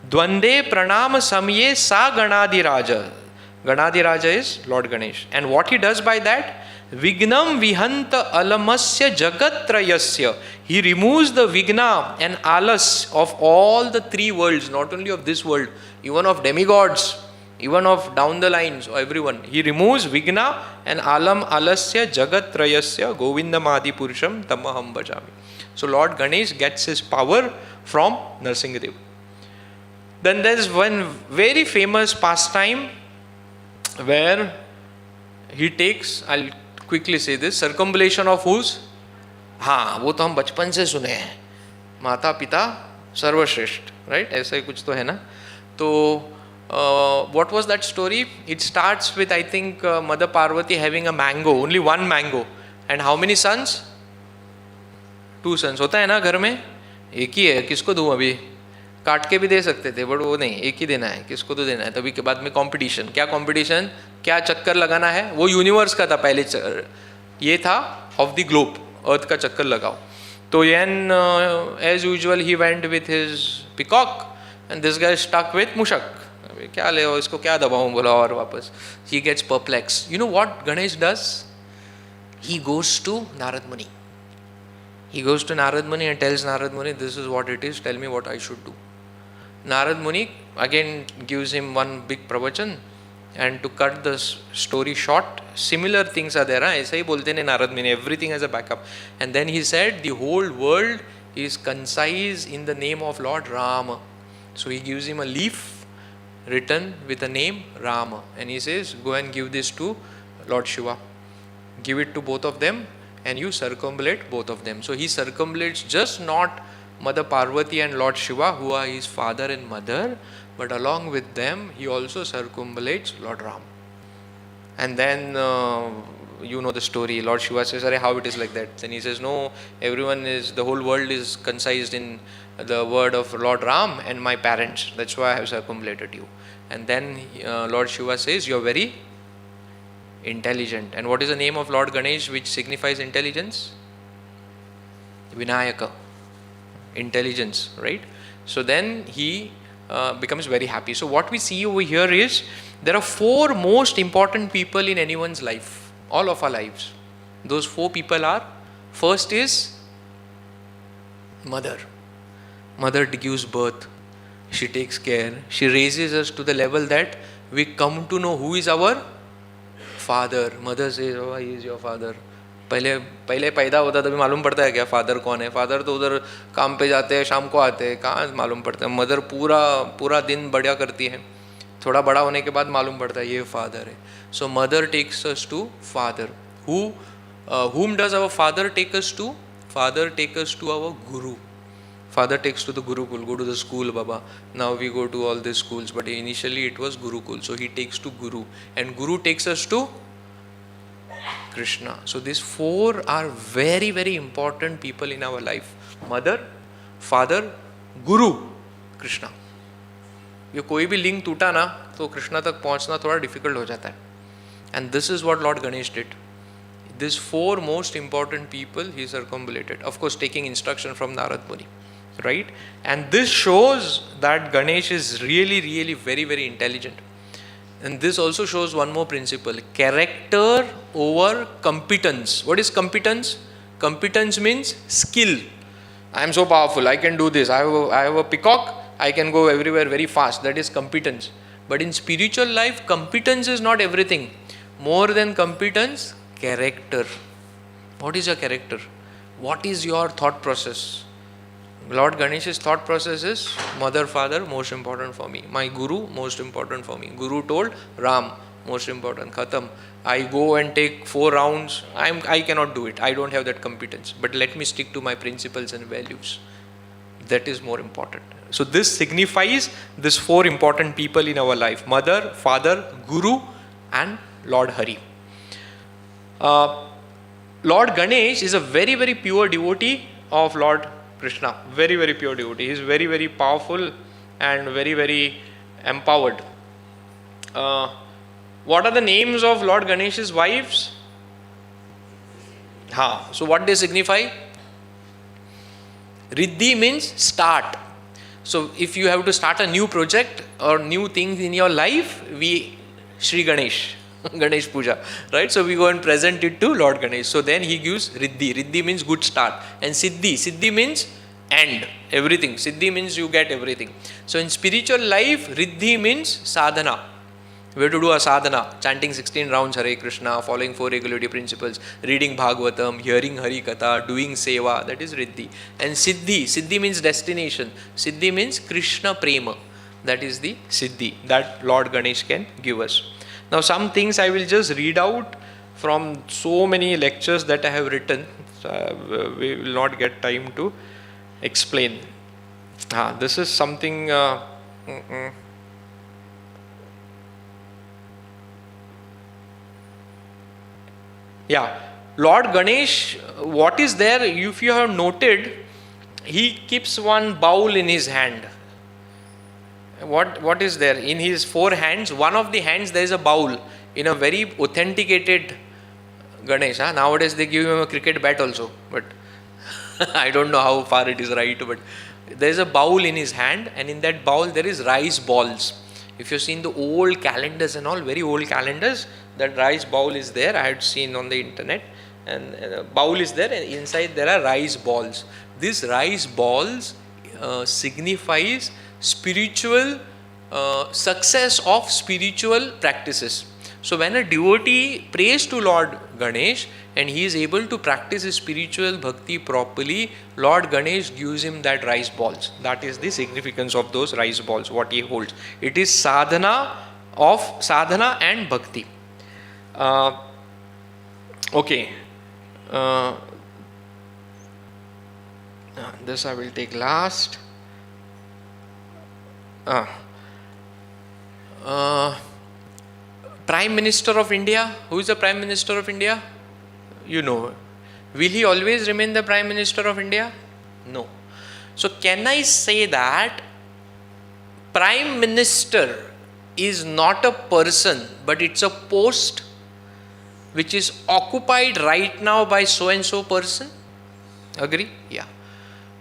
Dvande pranama samye sa Ganadhiraja. Ganadhiraja is Lord Ganesh. And what he does by that? Vignam vihanta alamasya jagatrayasya. He removes the vigna and alas of all the 3 worlds, not only of this world, even of demigods, even of down the lines, everyone. He removes vigna and alasya jagatrayasya govindamadi purusham tamaham bhajami. So Lord Ganesh gets his power from Narsingadev. Then there is one very famous pastime where he takes, I'll quickly say this, circumambulation of whose? हाँ, वो तो हम बचपन से सुने हैं, माता पिता सर्वश्रेष्ठ, राइट? ऐसा ही कुछ तो है ना. तो what was that story? It starts with, I think, Mother Parvati having a mango, only one mango, and how many sons? 2 sons. होता है ना घर में, एक ही है, किसको दूँ अभी? काट के भी दे सकते थे, बट वो नहीं, एक ही देना है, किसको तो देना है. तभी के बाद में कंपटीशन. क्या कंपटीशन? क्या चक्कर लगाना है. वो यूनिवर्स का था पहले, ये था ऑफ द ग्लोब, अर्थ का चक्कर लगाओ. तो an as usual he went with his peacock and this guy stuck with Mushak. क्या ले इसको, क्या दबाऊं, बोला, और वापस. He gets perplex. You know what Ganesh does? He goes to Narad Muni. He goes to Narad Muni and tells Narad Muni, this is what it is, tell me what I should do. Narad Muni again gives him one big pravachan, and to cut the story short, similar things are there. ऐसा ही बोलते हैं Narad Muni, everything has a backup. And then he said, the whole world is concise in the name of Lord Rama. So he gives him a leaf written with the name Rama, and he says, go and give this to Lord Shiva. Give it to both of them and you circumambulate both of them. So he circumambulates just not Mother Parvati and Lord Shiva, who are his father and mother, but along with them he also circumambulates Lord Ram. And then you know the story. Lord Shiva says, "Arey, how it is like that?" Then he says, "No, the whole world is concised in the word of Lord Ram and my parents. That's why I have circumambulated you." And then Lord Shiva says, "You are very intelligent." And what is the name of Lord Ganesh which signifies intelligence? Vinayaka. Intelligence, right? So then he becomes very happy. So what we see over here is, there are 4 most important people in anyone's life, all of our lives. Those 4 people are, first is mother. Mother gives birth. She takes care. She raises us to the level that we come to know who is our father. Mother says, "Oh, he is your father." पहले पैदा होता तभी मालूम पड़ता है क्या father कौन है? फादर तो उधर काम पे जाते हैं, शाम को आते हैं, कहाँ मालूम पड़ता है? मदर पूरा दिन बढ़िया करती है, थोड़ा बड़ा होने के बाद मालूम पड़ता है ये फादर है. So mother takes us to father. whom does our father take us to? Father takes us to our guru. Father takes to the Gurukul, go to the school, Baba. Now we go to all these schools, but initially it was Gurukul. So he takes to Guru, and Guru takes us to Krishna. So these 4 are very, very important people in our life. Mother, Father, Guru, Krishna. ये कोई भी link टूटा ना तो कृष्णा तक पहुंचना थोड़ा difficult हो जाता है. And this is what Lord Ganesh did. These 4 most important people he circumambulated, of course taking instruction from Narad Muni, right? And this shows that Ganesh is really, really very, very intelligent. And this also shows one more principle: character over competence. What is competence? Competence means skill. I am so powerful, I can do this. I have a peacock, I can go everywhere very fast. That is competence. But in spiritual life, competence is not everything. More than competence, character. What is your character? What is your thought process? Lord Ganesh's thought process is, mother, father, most important for me. My guru, most important for me. Guru told, Ram, most important. Khatam. I go and take 4 rounds. I cannot do it. I don't have that competence. But let me stick to my principles and values. That is more important. So this signifies these 4 important people in our life: mother, father, guru, and Lord Hari. Lord Ganesh is a very, very pure devotee of Lord Krishna. Very, very pure devotee. He is very, very powerful and very, very empowered. What are the names of Lord Ganesh's wives? So what they signify? Riddhi means start. So if you have to start a new project or new things in your life, we Shri Ganesh, Ganesh Puja, right? So we go and present it to Lord Ganesh. So then he gives Riddhi. Riddhi means good start. And Siddhi. Siddhi means end. Everything. Siddhi means you get everything. So in spiritual life, Riddhi means sadhana. We have to do a sadhana, chanting 16 rounds Hare Krishna, following 4 regulatory principles, reading Bhagavatam, hearing Hari Katha, doing Seva. That is Riddhi. And Siddhi. Siddhi means destination. Siddhi means Krishna Prema. That is the Siddhi that Lord Ganesh can give us. Now some things I will just read out from so many lectures that I have written. So we will not get time to explain. This is something... Lord Ganesh, what is there, if you have noted, he keeps one bowl in his hand. What is there? In his four hands, one of the hands there is a bowl in a very authenticated Ganesh. Huh? Nowadays they give him a cricket bat also, but I don't know how far it is right, but there is a bowl in his hand, and in that bowl there is rice balls. If you've seen the old calendars and all, very old calendars, that rice bowl is there. I had seen on the internet, and a bowl is there, and inside there are rice balls. These rice balls signifies spiritual success of spiritual practices. So when a devotee prays to Lord Ganesh and he is able to practice his spiritual bhakti properly, Lord Ganesh gives him that rice balls. That is the significance of those rice balls, what he holds. It is sadhana and bhakti. Okay. This I will take last. Prime Minister of India. Who is the Prime Minister of India? You know. Will he always remain the Prime Minister of India? No. So can I say that Prime Minister is not a person, but it's a post which is occupied right now by so and so person? Agree? Yeah.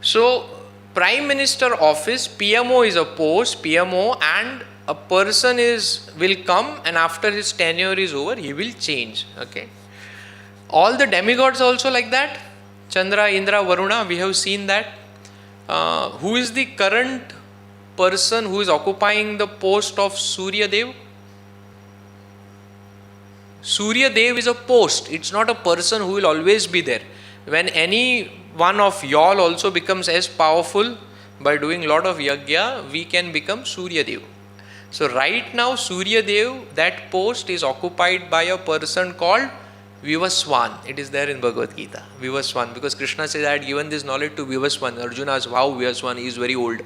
So Prime Minister office, PMO is a post, PMO, and a person will come, and after his tenure is over, he will change. Okay. All the demigods also like that. Chandra, Indra, Varuna, we have seen that. Who is the current person who is occupying the post of Surya Dev? Surya Dev is a post. It's not a person who will always be there. When any one of y'all also becomes as powerful by doing lot of yajna, we can become Surya Dev. So right now Surya Dev, that post is occupied by a person called Vivaswan. It is there in Bhagavad Gita. Vivaswan. Because Krishna says, I had given this knowledge to Vivaswan. Arjuna asked, how Vivaswan? He is very old.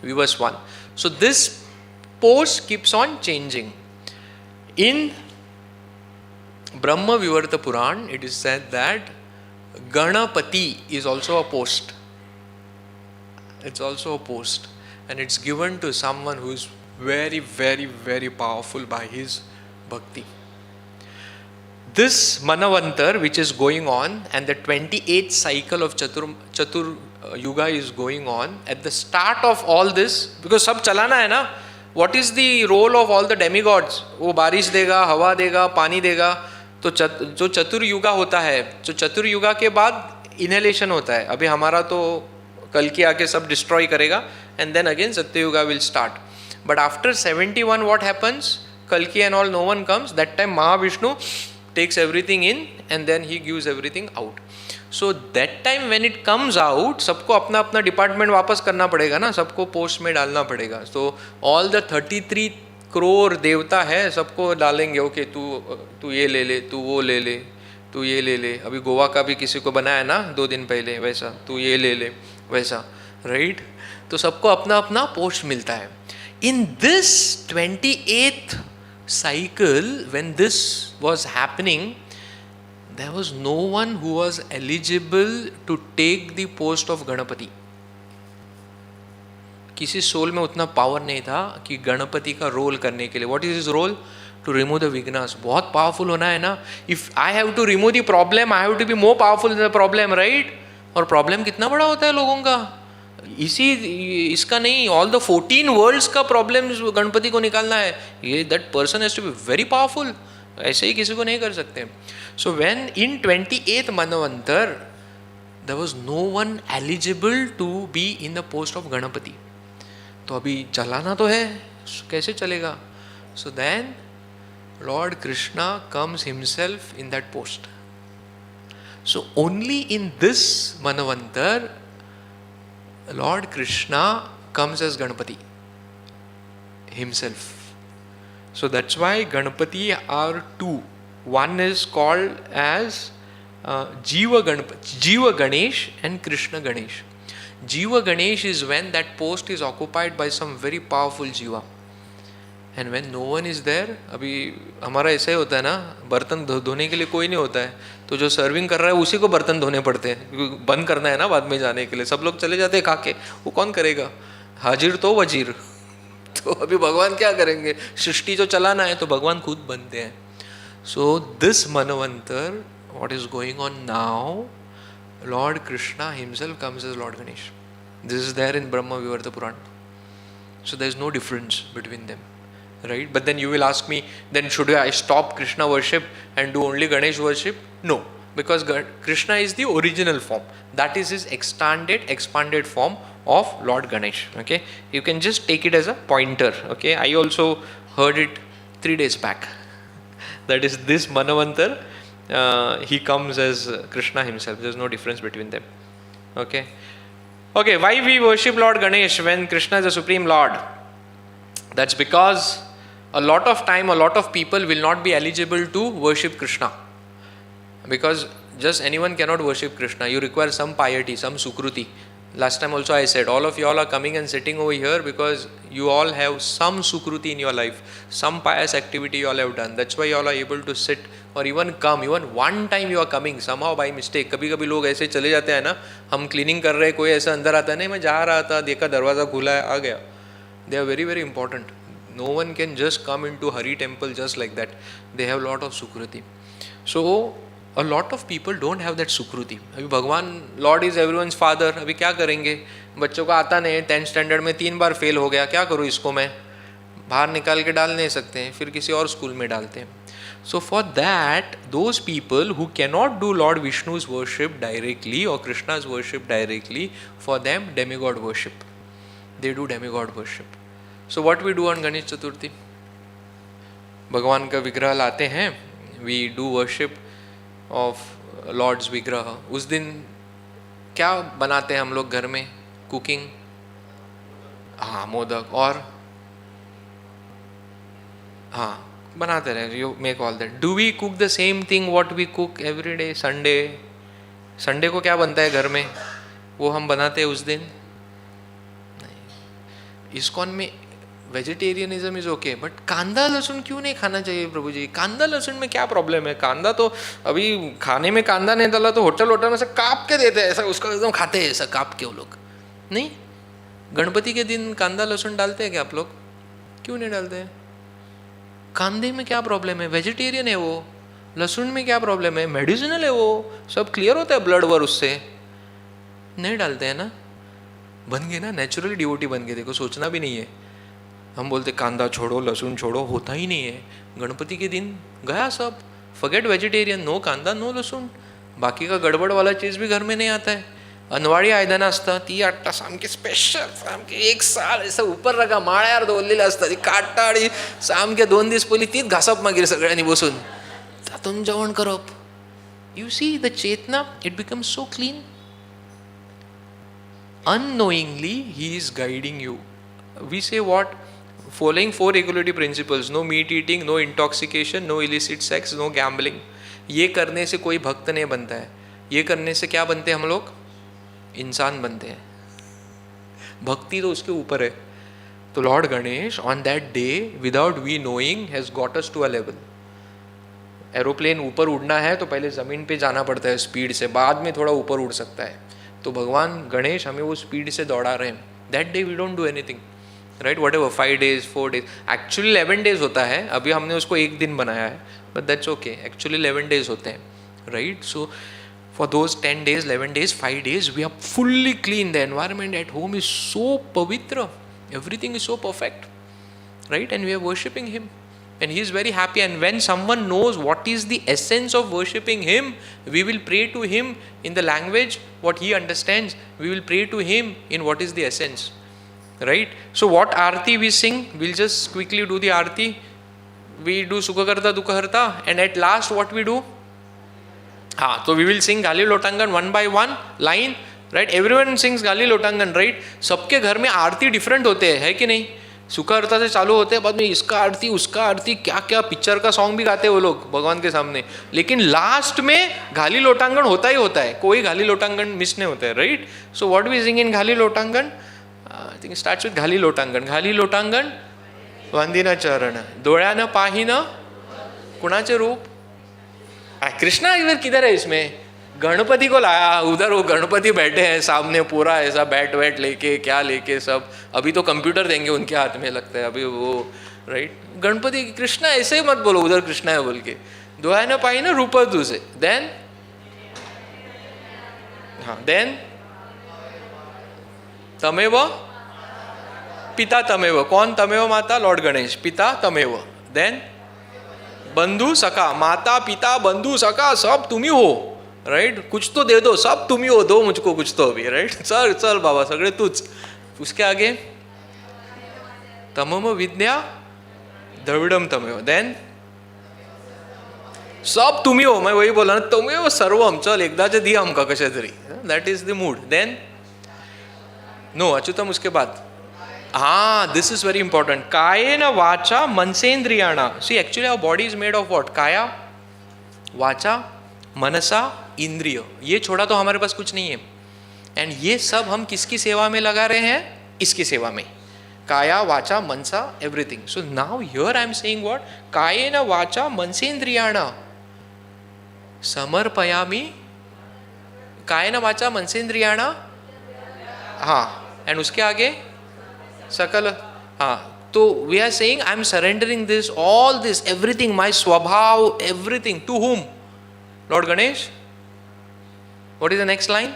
Vivaswan. So this post keeps on changing. In Brahma Vivarta Puran, it is said that Ganapati is also a post. It's also a post. And it's given to someone who is very, very, very powerful by his bhakti. This Manavantar, which is going on, and the 28th cycle of Chatur Yuga is going on, at the start of all this, because sab chalana hai na, what is the role of all the demigods? वो बारिश देगा, हवा देगा, पानी देगा. तो जो चतुर युगा होता है, जो चतुर युगा के बाद इनहेलेशन होता है. अभी हमारा तो कल की आके सब डिस्ट्रॉय करेगा, and then again Satya Yuga will start. But after 71, what happens? Kalki and all, no one comes. That time Mahavishnu takes everything in and then he gives everything out. So that time when it comes out, सबको अपना अपना department वापस करना पड़ेगा ना, सबको post में डालना पड़ेगा. So all the 33 crore देवता है, सबको डालेंगे. ओके, तू ये ले ले, तू वो ले ले, तू ये ले ले. अभी गोवा का भी किसी को बनाया ना 2 दिन पहले, वैसा तू ये ले ले, वैसा. राइट? तो सबको अपना अपना पोस्ट मिलता है. In this 28th cycle, when this was happening, there was no one who was eligible to take the post of Ganapati. किसी सोल में उतना पावर नहीं था कि गणपति का रोल करने के लिए. What is his role? To remove the vignas. बहुत पावरफुल होना है ना. If I have to remove the problem, I have to be more powerful than the problem, right? और प्रॉब्लम कितना बड़ा होता है लोगों का. इसका नहीं, ऑल द 14 वर्ल्ड्स का प्रॉब्लम गणपति को निकालना है. ये that person has to be very powerful. ऐसे ही किसी को नहीं कर सकते. So when in 28th Manvantar there was no one eligible to be in the post of Ganpati. तो अभी चलाना तो है, कैसे चलेगा? So then lord Krishna comes himself in that post. So only in this Manvantar Lord Krishna comes as Ganapati himself. So that's why Ganapati are two. One is called as Jiva Ganesh and Krishna Ganesh. Jiva Ganesh is when that post is occupied by some very powerful Jiva. And when no one is there, अभी हमारा ऐसा ही होता है ना, बर्तन धोने के लिए कोई नहीं होता है, तो जो सर्विंग कर रहा है उसी को बर्तन धोने पड़ते हैं, क्योंकि बंद करना है ना बाद में जाने के लिए. सब लोग चले जाते हैं खा के, वो कौन करेगा? हाजिर तो वजीर. तो अभी भगवान क्या करेंगे, सृष्टि जो चलाना है तो भगवान खुद बनते हैं. So this Manvantar, what is going on now, Lord Krishna himself comes as Lord Ganesh. This is there in Brahma Vivarta Purana. So there is no difference between them, right? But then you will ask me, then should I stop Krishna worship and do only Ganesh worship? No, because Krishna is the original form. That is his expanded form of Lord Ganesh. Okay, you can just take it as a pointer. Okay, I also heard it 3 days back. That is this Manavantar. He comes as Krishna himself. There is no difference between them. Okay. Okay, why we worship Lord Ganesh when Krishna is the Supreme Lord? That's because a lot of time, a lot of people will not be eligible to worship Krishna. Because just anyone cannot worship Krishna. You require some piety, some sukruti. Last time also I said, all of you all are coming and sitting over here because you all have some sukruti in your life. Some pious activity you all have done. That's why you all are able to sit or even come. Even one time you are coming, somehow by mistake. कभी कभी लोग ऐसे चले जाते हैं ना, हम cleaning कर रहे हैं, कोई ऐसा अंदर आता है, नहीं मैं जा रहा था, देखा दरवाज़ा खुला है, आ गया. They are very very important. No one can just come into Hari temple just like that. They have lot of sukruti. So a lot of people don't have that sukruti. अभी भगवान लॉर्ड इज एवरीवन्स फादर, अभी क्या करेंगे, बच्चों को आता नहीं, 10th standard में 3 बार फेल हो गया, क्या करूँ इसको, मैं बाहर निकाल के डाल नहीं सकते हैं, फिर किसी और स्कूल में डालते हैं. So for that those people who cannot do lord Vishnu's worship directly और Krishna's worship directly, for them demigod worship, they do demigod worship. So what we do on Ganesh Chaturthi, भगवान का विग्रह लाते हैं, we do worship of lord's विग्रह. उस दिन क्या बनाते हैं हम लोग घर में, कुकिंग, हाँ मोदक, और हाँ बनाते रहे, you make all that. Do we cook the same thing what we cook every day? Sunday को क्या बनता है घर में, वो हम बनाते हैं उस दिन नहीं. इस्कॉन में वेजिटेरियनिज्म इज ओके, बट कांदा लहसुन क्यों नहीं खाना चाहिए प्रभु जी? कांदा लहसुन में क्या प्रॉब्लम है? कांदा तो अभी खाने में कांदा नहीं डाला तो होटल में से काप के देते हैं, ऐसा उसका एकदम खाते हैं, ऐसा काप के वो लोग. नहीं, गणपति के दिन कांदा लहसुन डालते हैं क्या आप लोग? क्यों नहीं डालते हैं? कांदे में क्या प्रॉब्लम है? वेजिटेरियन है वो. लहसुन में क्या प्रॉब्लम है? मेडिसिनल है वो, सब क्लियर होता है ब्लड वर उससे. नहीं डालते हैं ना, बन गए ना, नेचुरली डिवोटी बन गए. देखो सोचना भी नहीं है, हम बोलते कांदा छोड़ो लहसुन छोड़ो, होता ही नहीं है. गणपति के दिन गया सब, फॉरगेट वेजिटेरियन, नो कांदा नो लहसुन. बाकी का गड़बड़ वाला चीज़ भी घर में नहीं आता है. अनवाडी आयदन असतं ती आट्टा सामकी स्पेशल, सामकी 1 साल असं उपर रगा माळ्यार दवरलेलं असतं, ती काट्टा आणि सामके 2 दीस पयलीं तीच घासप मागीर सगळ्यांनी बसून तातून जेवण करप. You see the chetana, it becomes so clean. Unknowingly he is guiding you. We say what? Following 4 regulatory principles, no meat eating, no intoxication, no illicit sex, no gambling. ये करने से कोई भक्त नहीं बनता है. ये करने से क्या बनते हैं हम लोग? इंसान बनते हैं. भक्ति तो उसके ऊपर है. तो Lord Ganesh on that day without we knowing has got us to a level. Aeroplane ऊपर उड़ना है तो पहले ज़मीन पे जाना पड़ता है स्पीड से, बाद में थोड़ा ऊपर उड़ सकता है. तो भगवान गणेश हमें वो स्पीड से दौड़ा रहे हैं. That day we don't do anything, right, whatever, 5 days 4 days, actually 11 days होता है. अभी हमने उसको 1 दिन बनाया है, but that's okay. Actually 11 days होते हैं, right. So for those 10 days 11 days 5 days we are fully clean. The environment at home is so पवित्र, everything is so perfect, right, and we are worshipping him. And he is very happy. And when someone knows what is the essence of worshipping him, we will pray to him in the language what he understands. We will pray to him in what is the essence, right? So what aarti we sing, we'll just quickly do the aarti. We do Sukhakarta Dukhaharta, and at last what we do? So we will sing Gali Lotangan one by one line, right? Everyone sings Gali Lotangan, right? सबके घर में आरती different होते हैं, है कि नहीं? सुखारता से चालू होते हैं, बाद में इसका आरती उसका आरती, क्या क्या पिक्चर का सॉन्ग भी गाते हैं वो लोग भगवान के सामने. लेकिन लास्ट में घाली लोटांगण होता ही होता है, कोई घाली लोटांगण मिस नहीं होता है, right. So what we sing in Ghali Lotangan? I think starts with Ghali Lotangan. घाली लोटांगण वंदिना चरण, डोळ्यानं पाहिनं कुणाचे रूप. कृष्णा इधर किधर है इसमें? गणपति को लाया उधर, वो गणपति बैठे हैं सामने पूरा ऐसा बैट वैट लेके क्या लेके सब, अभी तो कंप्यूटर देंगे उनके हाथ में लगता है अभी वो, राइट। गणपति कृष्णा ऐसे ही मत बोलो उधर कृष्णा है बोल के, दुआ ना पाई ना रूप तुझे, देन हाँ देन तमेव पिता तमेव, कौन तमेव माता, लॉर्ड गणेश, पिता तमेव, देन बंधु सखा, माता पिता बंधु सखा सब तुम ही हो, राइट। कुछ तो दे दो, सब तुम ही हो, दो मुझको कुछ तो अभी, राइट। चल चल बाबा सगळे तूच। उसके आगे तमम विद्या द्रविडम तमेव, देन सब तुम्ही हो, मैं वही बोला ना, तमेव सर्वम, चल एकदाचे दी हमका कशा तरी, that is the mood. Then no अच्युतम, उसके बाद हाँ दिस इज वेरी इंपॉर्टेंट, कायेन वाचा मनसेंद्रियाणा। See actually our body is made of what, काया वाचा मनसा इंद्रिय, ये छोड़ा तो हमारे पास कुछ नहीं है। एंड ये सब हम किसकी सेवा में लगा रहे हैं, इसकी सेवा में, काया वाचा मनसा everything. So now here I am saying what, कायेन वाचा मनसेंद्रियाणा समर्पयामि, कायेन वाचा मनसेंद्रियाणा, हाँ, एंड उसके आगे सकल, हाँ, तो we are saying I am surrendering this, all this, everything, my स्वभाव, everything, to whom, lord Ganesh. What is the next line,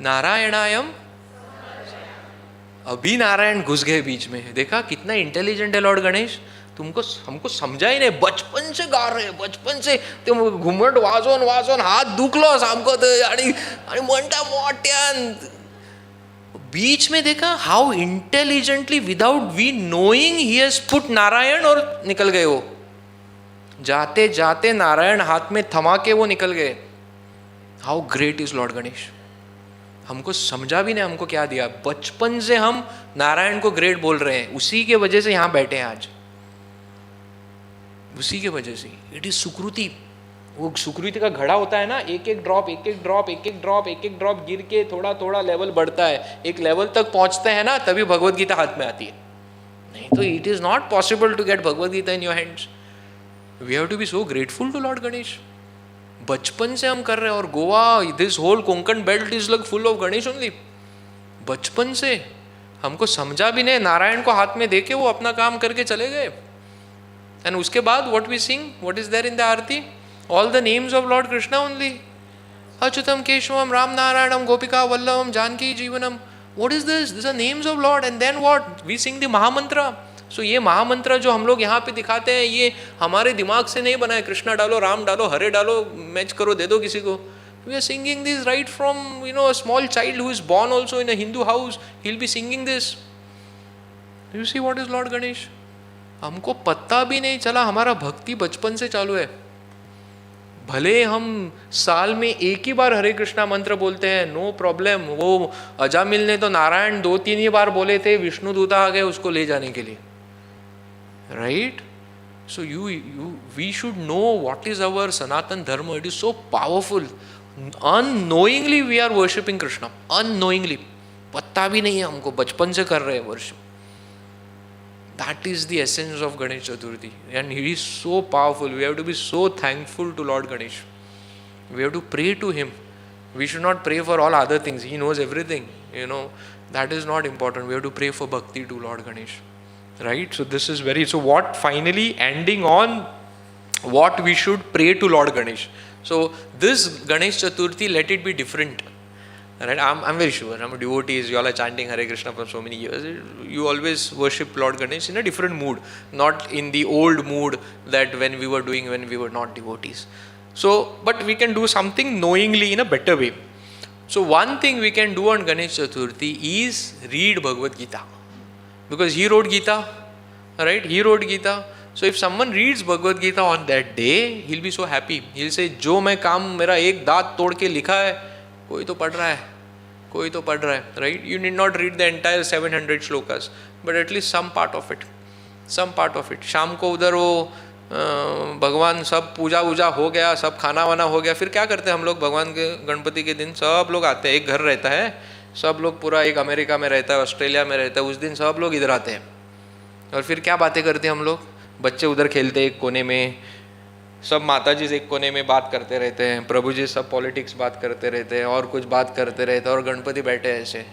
नारायणायम, अभी नारायण घुस गए बीच में, देखा कितना इंटेलिजेंट है लॉर्ड गणेश, तुमको हमको समझा ही नहीं, बचपन से गा रहे, बचपन से ते घुमट वाजवून वाजवून हात दुखलो सामको ते, आणि म्हणता मोठ्यान, बीच में देखा how intelligently without we knowing he has put Narayan, और निकल गए वो, जाते जाते नारायण हाथ में थमा के वो निकल गए। How great is Lord Ganesh, हमको समझा भी नहीं हमको क्या दिया, बचपन से हम नारायण को ग्रेट बोल रहे हैं, उसी के वजह से यहाँ बैठे हैं आज, उसी के वजह से। इट इज सुकृति, वो सुकृति का घड़ा होता है ना, एक एक ड्रॉप एक एक ड्रॉप एक एक ड्रॉप एक एक ड्रॉप गिर के थोड़ा थोड़ा लेवल बढ़ता है, एक लेवल तक पहुंचते हैं ना, तभी भगवत गीता हाथ में आती है, नहीं तो it is not possible to get Bhagavad Gita in your hands. We have to be so grateful to Lord Ganesh, बचपन से हम कर रहे हैं, और Goa, this whole Konkan belt is like full of Ganesh only, बचपन से हमको समझा भी नहीं, नारायण को हाथ में देके वो अपना काम करके चले गए। एंड उसके बाद what we sing, what is there in the aarti, all the names of lord Krishna only, अच्युतम केशवम राम नारायणम गोपिका वल्लभम जानकी जीवनम, what is this, this are names of lord. And then what we sing the mahamantra. So ये महामंत्र जो हम लोग यहाँ पे दिखाते हैं, ये हमारे दिमाग से नहीं बना है, कृष्णा डालो, राम डालो, हरे डालो, मैच करो, दे दो किसी को। We are singing this right from you know a small child who is born also in a Hindu house, he will be singing this. You see what is Lord Ganesh, हमको पता भी नहीं चला, हमारा भक्ति बचपन से चालू है। भले हम साल में एक ही बार हरे कृष्णा मंत्र बोलते हैं, नो प्रॉब्लम, वो अजामिल ने तो नारायण 2-3 ही बार बोले थे, विष्णु दूता आ गए उसको ले जाने के लिए, right. So we should know what is our Sanatan Dharma, it is so powerful. Unknowingly we are worshipping Krishna, unknowingly, पता भी नहीं है हमको, बचपन से कर रहे हैं worship. That is the essence of Ganesh Chaturthi, and he is so powerful. We have to be so thankful to Lord Ganesh. We have to pray to him. We should not pray for all other things. He knows everything. You know, that is not important. We have to pray for bhakti to Lord Ganesh, right? So this is very. So what finally ending on what we should pray to Lord Ganesh. So this Ganesh Chaturthi, let it be different. Right? I'm very sure. I'm a devotee. You all are chanting Hare Krishna for so many years. You always worship Lord Ganesh in a different mood, not in the old mood that when we were doing when we were not devotees. So, but we can do something knowingly in a better way. So one thing we can do on Ganesh Chaturthi is read Bhagavad Gita, because he wrote Gita, right? He wrote Gita. So if someone reads Bhagavad Gita on that day, he'll be so happy. He'll say, जो मैं काम मेरा एक दांत तोड़ के लिखा है, कोई तो पढ़ रहा है, कोई तो पढ़ रहा है, right. You need not read the entire 700 shlokas, but at least some part of it, some part of it. शाम को उधर वो भगवान सब पूजा वूजा हो गया, सब खाना वाना हो गया, फिर क्या करते हैं हम लोग भगवान के गणपति के दिन, सब लोग आते हैं, एक घर रहता है, सब लोग पूरा, एक अमेरिका में रहता है, ऑस्ट्रेलिया में रहता है, उस दिन सब लोग इधर आते हैं, और फिर क्या बातें करते हैं हम लोग, बच्चे उधर खेलते हैं एक कोने में, सब माता जी एक कोने में बात करते रहते हैं, प्रभु जी सब पॉलिटिक्स बात करते रहते हैं और कुछ बात करते रहते हैं, और गणपति बैठे ऐसे,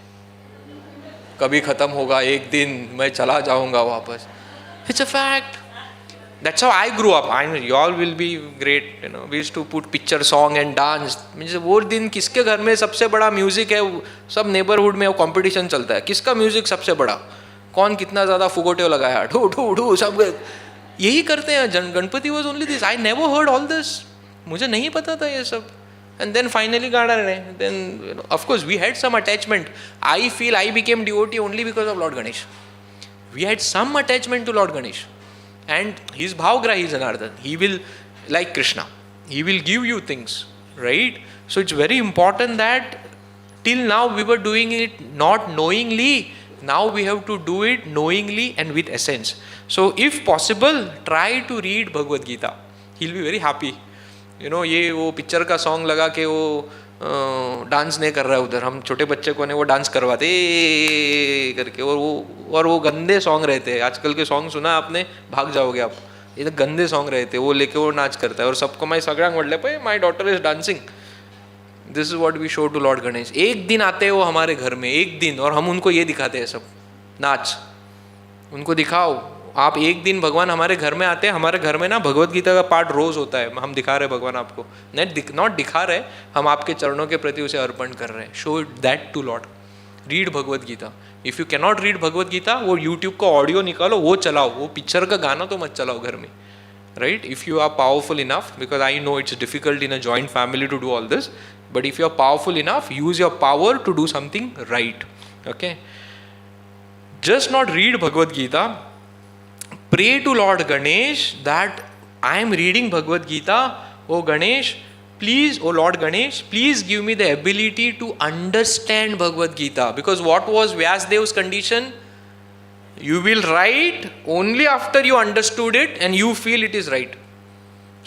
कभी खत्म होगा एक दिन, मैं चला जाऊंगा वापस. It's a fact. That's how I grew up. I mean, you all will be great. You know, we used to put picture song and dance. Means वो दिन किसके घर में सबसे बड़ा म्यूजिक है, सब नेबरहुड में वो कंपटीशन चलता है, किसका म्यूजिक सबसे बड़ा, कौन कितना ज़्यादा फुगोटे लगाया, ढू ढू ढू, सब यही करते हैं. Ganpati was only this. I never heard all this. मुझे नहीं पता था ये सब. And then finally got it. Then, you know, of course we had some attachment. I feel I became devotee only because of Lord Ganesh. We had some attachment to Lord Ganesh. And his bhavgrahi is Janardhan. He will, like Krishna, he will give you things, right? So it's very important that till now we were doing it not knowingly. Now we have to do it knowingly and with essence. So if possible, try to read Bhagavad Gita. He'll be very happy. You know, ये वो picture का song लगा के वो dance नहीं कर रहा है उधर, हम छोटे बच्चे को ने वो डांस करवाते करके, और वो गंदे सॉन्ग रहते हैं. आजकल के सॉन्ग सुना आपने, भाग जाओगे आप. ये तो गंदे सॉन्ग रहते हैं, वो लेके वो नाच करता है और सबको मैं सगळ्यांक म्हटलं पे my daughter is dancing. This is what we show to Lord Ganesh. एक दिन आते हैं वो हमारे घर में, एक दिन, और हम उनको ये दिखाते हैं सब नाच. उनको दिखाओ आप, एक दिन भगवान हमारे घर में आते हैं. हमारे घर में ना भगवत गीता का पाठ रोज होता है. हम दिखा रहे भगवान आपको, नॉट दिखा रहे, हम आपके चरणों के प्रति उसे अर्पण कर रहे हैं. Show that to lord. Read Bhagavad Gita. If you can not read Bhagavad Gita, वो यूट्यूब का ऑडियो निकालो, वो चलाओ. वो पिक्चर का गाना तो मत चलाओ घर में, right? If you are powerful enough, because I know it's difficult in a joint family to do all this, but if you are powerful enough, use your power to do something right. Okay, just not read Bhagavad Gita. Pray to Lord Ganesh that I am reading Bhagavad Gita. Oh Ganesh, please, oh Lord Ganesh, please give me the ability to understand Bhagavad Gita. Because what was Vyasdev's condition? You will write only after you understood it and you feel it is right.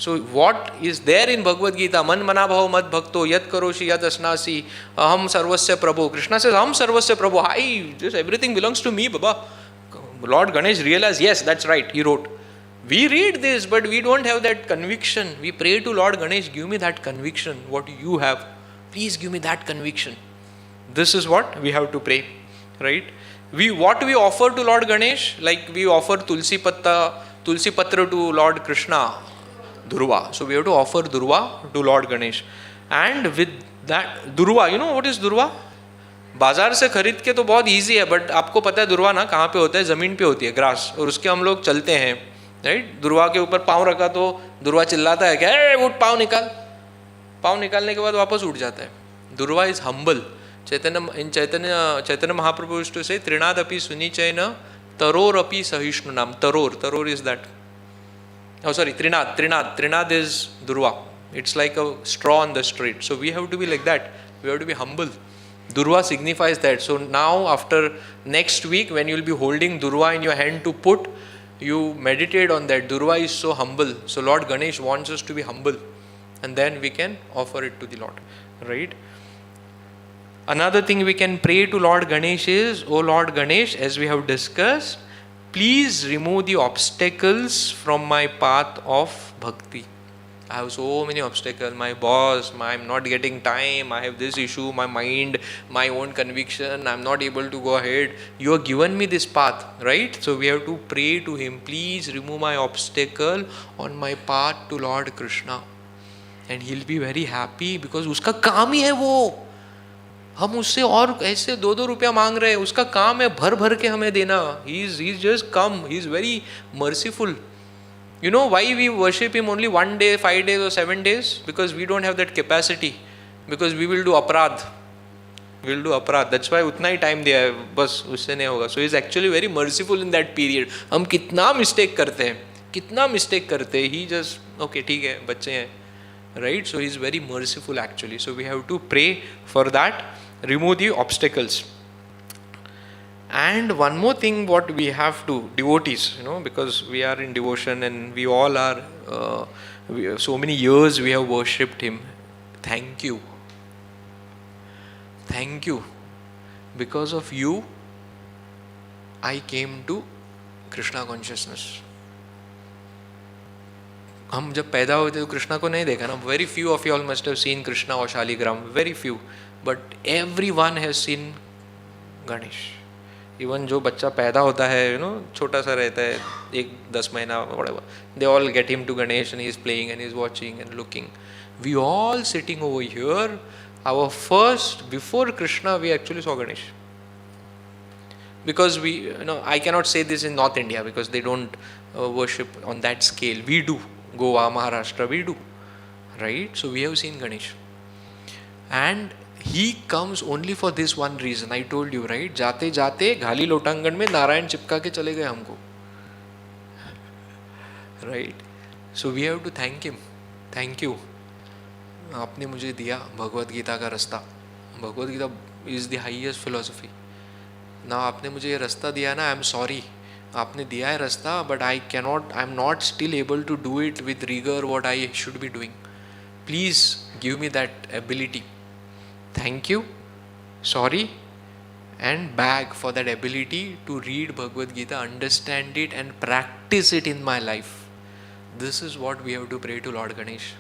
So what is there in Bhagavad Gita? Man mana bhava mad bhakto yat karoshi yat asnasi aham sarvasya prabhu. Krishna says aham sarvasya prabhu. This everything belongs to me, Baba. Lord Ganesh realized, yes, that's right, he wrote. We read this, but we don't have that conviction. We pray to Lord Ganesh, give me that conviction, what you have. Please give me that conviction. This is what we have to pray, right? What we offer to Lord Ganesh, like we offer tulsi patra to Lord Krishna, Durva. So we have to offer Durva to Lord Ganesh. And with that, Durva, you know what is Durva? बाजार से खरीद के तो बहुत easy है, but आपको पता है दुर्वा ना कहाँ पे होता है? ज़मीन पे होती है, ग्रास, और उसके हम लोग चलते हैं, राइट? दुर्वा के ऊपर पाँव रखा तो दुर्वा चिल्लाता है क्या, उठ पाँव निकाल. पाँव निकालने के बाद वापस उठ जाता है. Durva is humble. Chaitanya Mahaprabhu used to say त्रिनादपि सुनिचैन तरोरपि सहिष्णु नाम. तरोर is that. Oh sorry, Trinad is Durva. It's like a straw on the street. So we have to be like that. We have to be humble. Durva signifies that. So now after next week when you will be holding Durva in your hand to put, you meditate on that. Durva is so humble. So Lord Ganesh wants us to be humble, and then we can offer it to the Lord, right? Another thing we can pray to Lord Ganesh is, oh Lord Ganesh, as we have discussed, please remove the obstacles from my path of bhakti. I have so many obstacles. My boss, I'm not getting time. I have this issue, my mind, my own conviction. I'm not able to go ahead. You have given me this path, right? So we have to pray to him. Please remove my obstacle on my path to Lord Krishna. And he'll be very happy because उसका काम ही है वो. हम उससे और ऐसे 2-2 रुपया मांग रहे हैं. उसका काम है भर भर के हमें देना. He's just come. He's very merciful. You know why we worship him only 1 day, 5 days or 7 days? Because we don't have that capacity. Because we will do aparadh. That's why उतना ही time दिया है, बस उससे नहीं होगा. So he is actually very merciful in that period. हम कितना mistake करते हैं. He just, okay, ठीक है, बच्चे हैं, right? So he is very merciful actually. So we have to pray for that. Remove the obstacles. And one more thing, what we have to, devotees, you know, because we are in devotion and we all are, so many years we have worshipped him. Thank you. Because of you, I came to Krishna consciousness. हम जब पैदा हुए थे तो कृष्णा को नहीं देखा ना. Very few of you all must have seen Krishna और Shaligram, very few, but every one has seen Ganesh. Even जो बच्चा पैदा होता है, यू नो, छोटा सा रहता है, 10 महीना, whatever, they all get him to Ganesh and he is playing and he is watching and looking. We all sitting over here, our first, before Krishna, we actually saw Ganesh. Because we, you know, I cannot say this in North India because they don't worship on that scale. We do. Goa, Maharashtra, we do. Right? So we have seen Ganesh. And he comes only for this one reason. I told you, right? जाते जाते घाली लोटांगण में नारायण चिपका के चले गए हमको. Right? So we have to thank him. Thank you. आपने मुझे दिया भगवत गीता का रास्ता. Bhagavad Gita is the highest philosophy. Now आपने मुझे ये रास्ता दिया ना, I am sorry. आपने दिया है रास्ता, but I am not still able to do it with rigor what I should be doing. Please give me that ability. Thank you, sorry, and beg for that ability to read Bhagavad Gita, understand it and practice it in my life. This is what we have to pray to Lord Ganesh.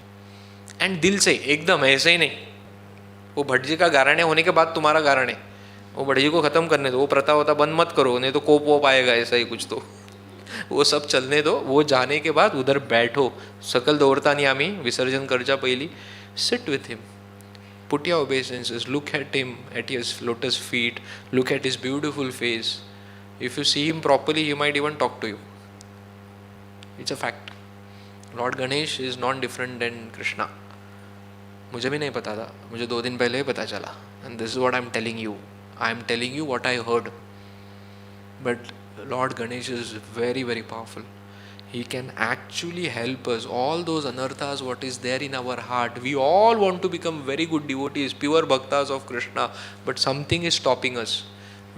And दिल से, एकदम ऐसे ही नहीं. वो भट्ट जी का गारण्य होने के बाद तुम्हारा गारण्य, वो भट्ट जी को खत्म करने दो, वो प्रथा होता बंद मत करो, नहीं तो कोप वोप आएगा, ऐसा ही कुछ. तो वो सब चलने दो. वो जाने के बाद उधर बैठो, सकल दौरता नियामी विसर्जन करजा पहिली. Sit with him. Put your obeisances, look at him, at his lotus feet, look at his beautiful face. If you see him properly, he might even talk to you. It's a fact. Lord Ganesh is non-different than Krishna. मुझे भी नहीं पता था, मुझे 2 दिन पहले ही पता चला. And this is what I'm telling you. I'm telling you what I heard. But Lord Ganesh is very, very powerful. He can actually help us. All those anarthas, what is there in our heart, we all want to become very good devotees, pure bhaktas of Krishna, but something is stopping us.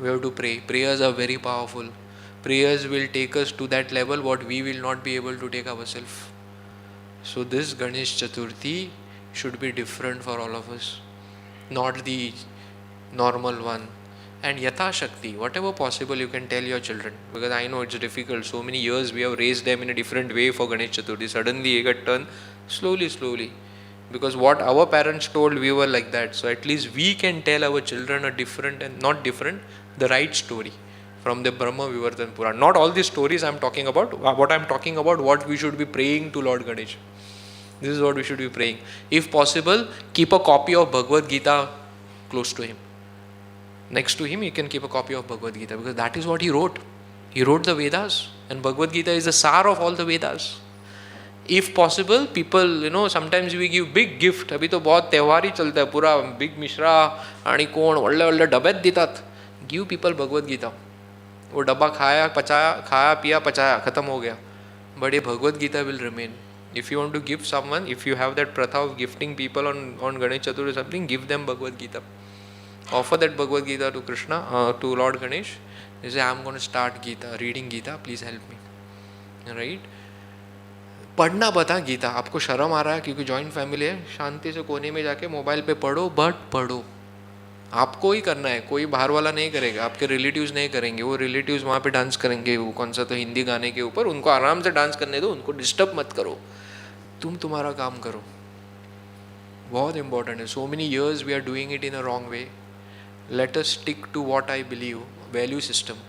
We have to pray. Prayers are very powerful. Prayers will take us to that level what we will not be able to take ourselves. So this Ganesh Chaturthi should be different for all of us, not the normal one. And yatha shakti, whatever possible you can tell your children, because I know it's difficult. So many years we have raised them in a different way for Ganesh Chaturthi. Suddenly it got turned slowly. Because what our parents told, we were like that. So at least we can tell our children a different and not different, the right story from the Brahma Vivartan Purana. Not all these stories I'm talking about. What I'm talking about, what we should be praying to Lord Ganesh. This is what we should be praying. If possible, keep a copy of Bhagavad Gita close to him. Next to him, you can keep a copy of Bhagavad Gita, because that is what he wrote. He wrote the Vedas, and Bhagavad Gita is the sar of all the Vedas. If possible, people, you know, sometimes we give big gift. अभी तो बहुत त्योहार ही चलता है, पूरा big Mishra आणि कोण वल्ले डब्यात देतात. Give people Bhagavad Gita. वो डब्बा खाया पिया पचाया, खत्म हो गया. But a Bhagavad Gita will remain. If you want to give someone, if you have that pratha of gifting people on Ganesh Chaturthi or something, give them Bhagavad Gita. Offer that Bhagavad Gita to Krishna, to Lord Ganesh. You say, I'm going to start reading Gita, please help me. Right? पढ़ना बता गीता. आपको शर्म आ रहा है क्योंकि joint family है, शांति से कोने में जाके मोबाइल पे पढ़ो, बट पढ़ो. आपको ही करना है, कोई बाहर वाला नहीं करेगा, आपके रिलेटिव्स नहीं करेंगे. वो रिलेटिव्स वहाँ पे डांस करेंगे, वो कौन सा तो हिंदी गाने के ऊपर, उनको आराम से डांस करने दो, उनको डिस्टर्ब मत करो. तुम तुम्हारा काम करो. बहुत इंपॉर्टेंट है. So many years we are doing it in a wrong way. Let us stick to what I believe, value system.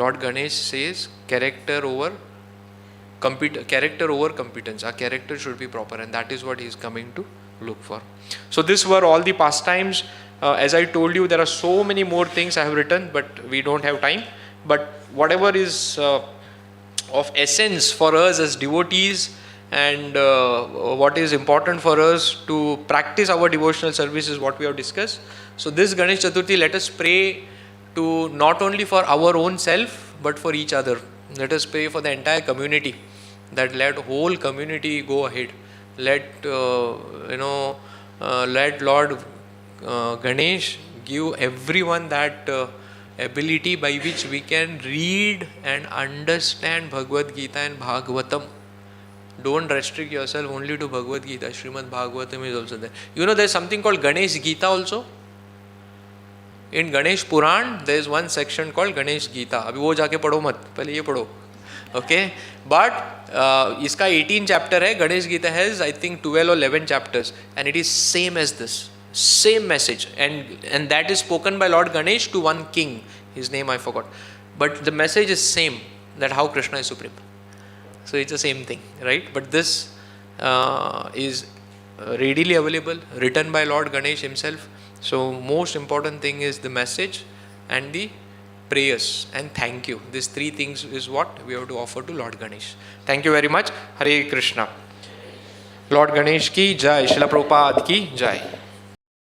Lord Ganesh says character over competence. Our character should be proper, and that is what he is coming to look for. So these were all the pastimes. As I told you, there are so many more things I have written, but we don't have time. But whatever is of essence for us as devotees, and what is important for us to practice our devotional service is what we have discussed. So this Ganesh Chaturthi, let us pray to not only for our own self, but for each other. Let us pray for the entire community, that let whole community go ahead. Let let Lord Ganesh give everyone that ability by which we can read and understand Bhagavad Gita and Bhagavatam. Don't restrict yourself only to Bhagavad Gita. Srimad Bhagavatam is also there. You know, there is something called Ganesh Gita also. In Ganesh Puran, there is one section called Ganesh Gita. अभी वो जाके पढ़ो मत, पहले ये पढ़ो. Okay, but इसका 18 chapter है. Ganesh Gita has I think 12 or 11 chapters, and it is same as this, same message, and that is spoken by Lord Ganesh to one king. His name I forgot, but the message is same, that how Krishna is supreme. So it's the same thing, right? But this is readily available, written by Lord Ganesh himself. So most important thing is the message and the prayers and thank you. These three things is what we have to offer to Lord Ganesh. Thank you very much. Hare Krishna. Lord Ganesh ki jai. Srila Prabhupada ki jai.